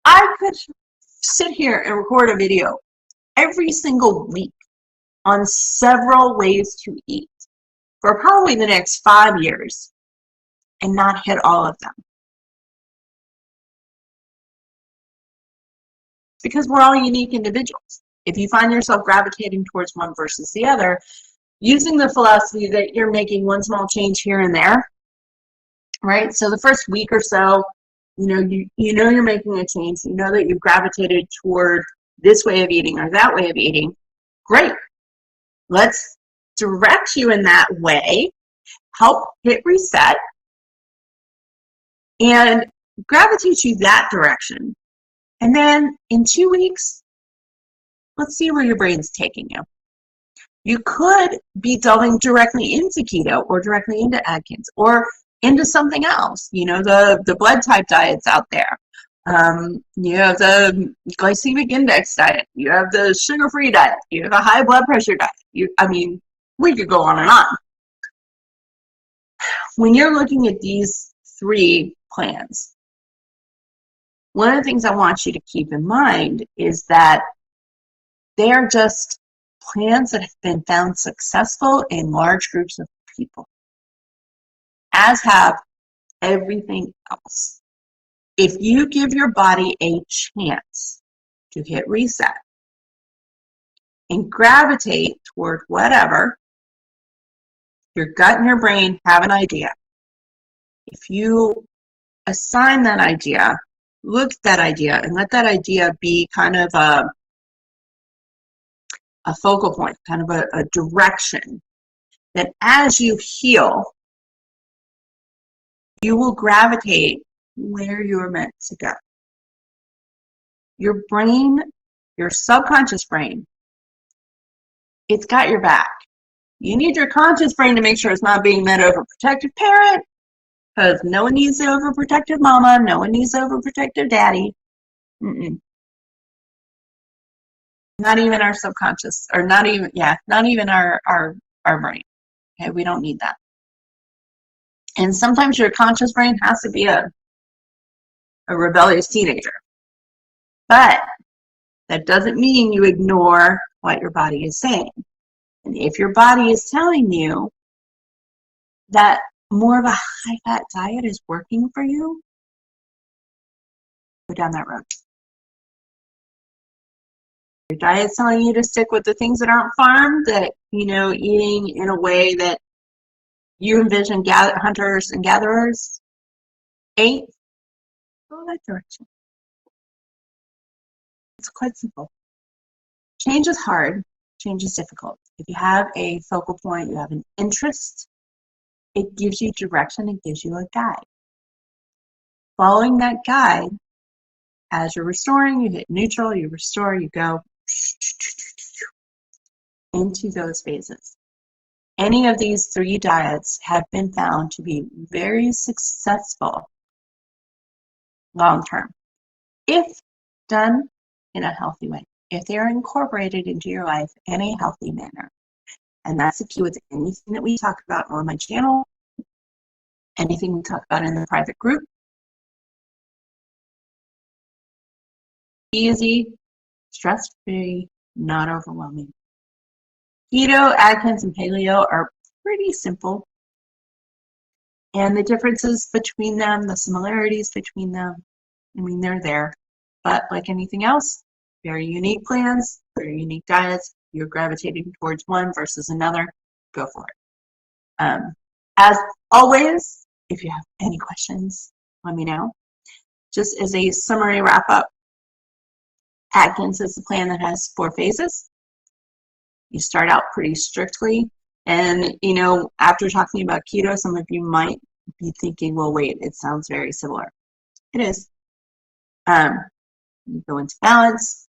I could sit here and record a video every single week on several ways to eat for probably the next 5 years and not hit all of them. Because we're all unique individuals. If you find yourself gravitating towards one versus the other, using the philosophy that you're making one small change here and there, right? So the first week or so, you're making a change. You know that you've gravitated toward this way of eating or that way of eating. Great. Let's direct you in that way, help hit reset, and gravitate you that direction. And then in 2 weeks, let's see where your brain's taking you. You could be delving directly into keto or directly into Atkins or into something else. The blood type diets out there. You have the glycemic index diet. You have the sugar-free diet. You have a high blood pressure diet. We could go on and on. When you're looking at these 3 plans, one of the things I want you to keep in mind is that they are just plans that have been found successful in large groups of people, as have everything else. If you give your body a chance to hit reset and gravitate toward whatever, your gut and your brain have an idea. If you assign that idea, look at that idea, and let that idea be kind of a focal point, kind of a direction, that as you heal, you will gravitate where you're meant to go. Your brain, your subconscious brain, it's got your back. You need your conscious brain to make sure it's not being that overprotective parent, because no one needs the overprotective mama, no one needs the overprotective daddy. Not even our subconscious, or not even our brain. Okay, we don't need that. And sometimes your conscious brain has to be a rebellious teenager. But that doesn't mean you ignore what your body is saying. And if your body is telling you that more of a high-fat diet is working for you, go down that road. Your diet's telling you to stick with the things that aren't farmed, that, eating in a way that you envision hunters and gatherers ate, go that direction. It's quite simple. Change is hard. Change is difficult. If you have a focal point, you have an interest, it gives you direction, it gives you a guide. Following that guide, as you're restoring, you hit neutral, you restore, you go into those phases. Any of these 3 diets have been found to be very successful long-term, if done in a healthy way, if they are incorporated into your life in a healthy manner. And that's the key with anything that we talk about on my channel, anything we talk about in the private group. Easy, stress-free, not overwhelming. Keto, Atkins, and Paleo are pretty simple. And the differences between them, the similarities between them, they're there. But like anything else, very unique plans, very unique diets. You're gravitating towards one versus another, go for it. As always, if you have any questions, let me know. Just as a summary wrap up, Atkins is the plan that has 4 phases. You start out pretty strictly, and after talking about keto, some of you might be thinking, well, wait, it sounds very similar. It is. You go into balance,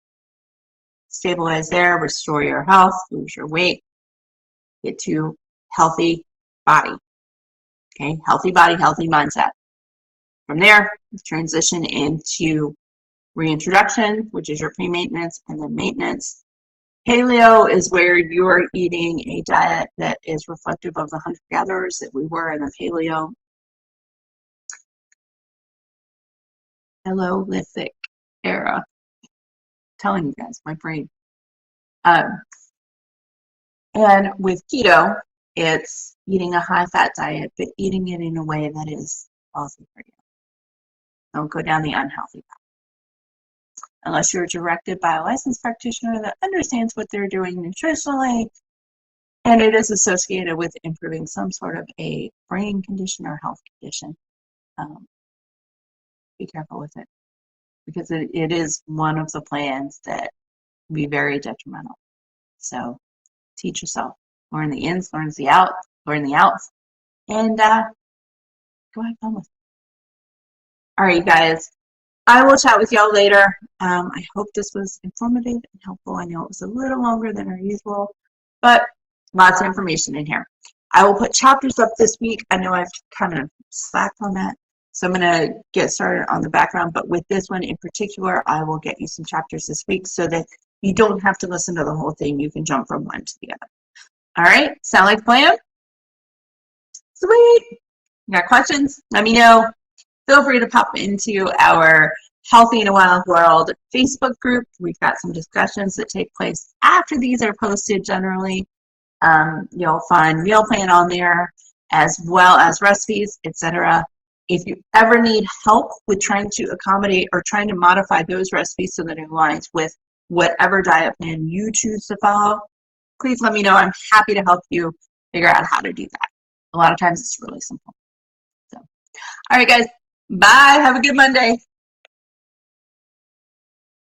stabilize there, restore your health, lose your weight, get to healthy body. Okay, healthy body, healthy mindset. From there, transition into reintroduction, which is your pre-maintenance, and then maintenance. Paleo is where you're eating a diet that is reflective of the hunter-gatherers that we were in the Paleo Paleolithic era. I'm telling you guys, my brain. And with keto, it's eating a high-fat diet, but eating it in a way that is healthy for you. Don't go down the unhealthy path. Unless you're directed by a licensed practitioner that understands what they're doing nutritionally, and it is associated with improving some sort of a brain condition or health condition. Be careful with it, because it is one of the plans that can be very detrimental. So teach yourself. Learn the ins, learn the outs, and go have fun with it. All right, you guys. I will chat with y'all later. I hope this was informative and helpful. I know it was a little longer than our usual, but lots of information in here. I will put chapters up this week. I know I've kind of slacked on that, so I'm going to get started on the background. But with this one in particular, I will get you some chapters this week so that you don't have to listen to the whole thing. You can jump from one to the other. All right? Sound like a plan? Sweet. You got questions? Let me know. Feel free to pop into our Healthy in a Wild World Facebook group. We've got some discussions that take place after these are posted generally. You'll find meal plan on there, as well as recipes, etc. If you ever need help with trying to accommodate or trying to modify those recipes so that it aligns with whatever diet plan you choose to follow, please let me know. I'm happy to help you figure out how to do that. A lot of times it's really simple. So, all right, guys. Bye. Have a good Monday.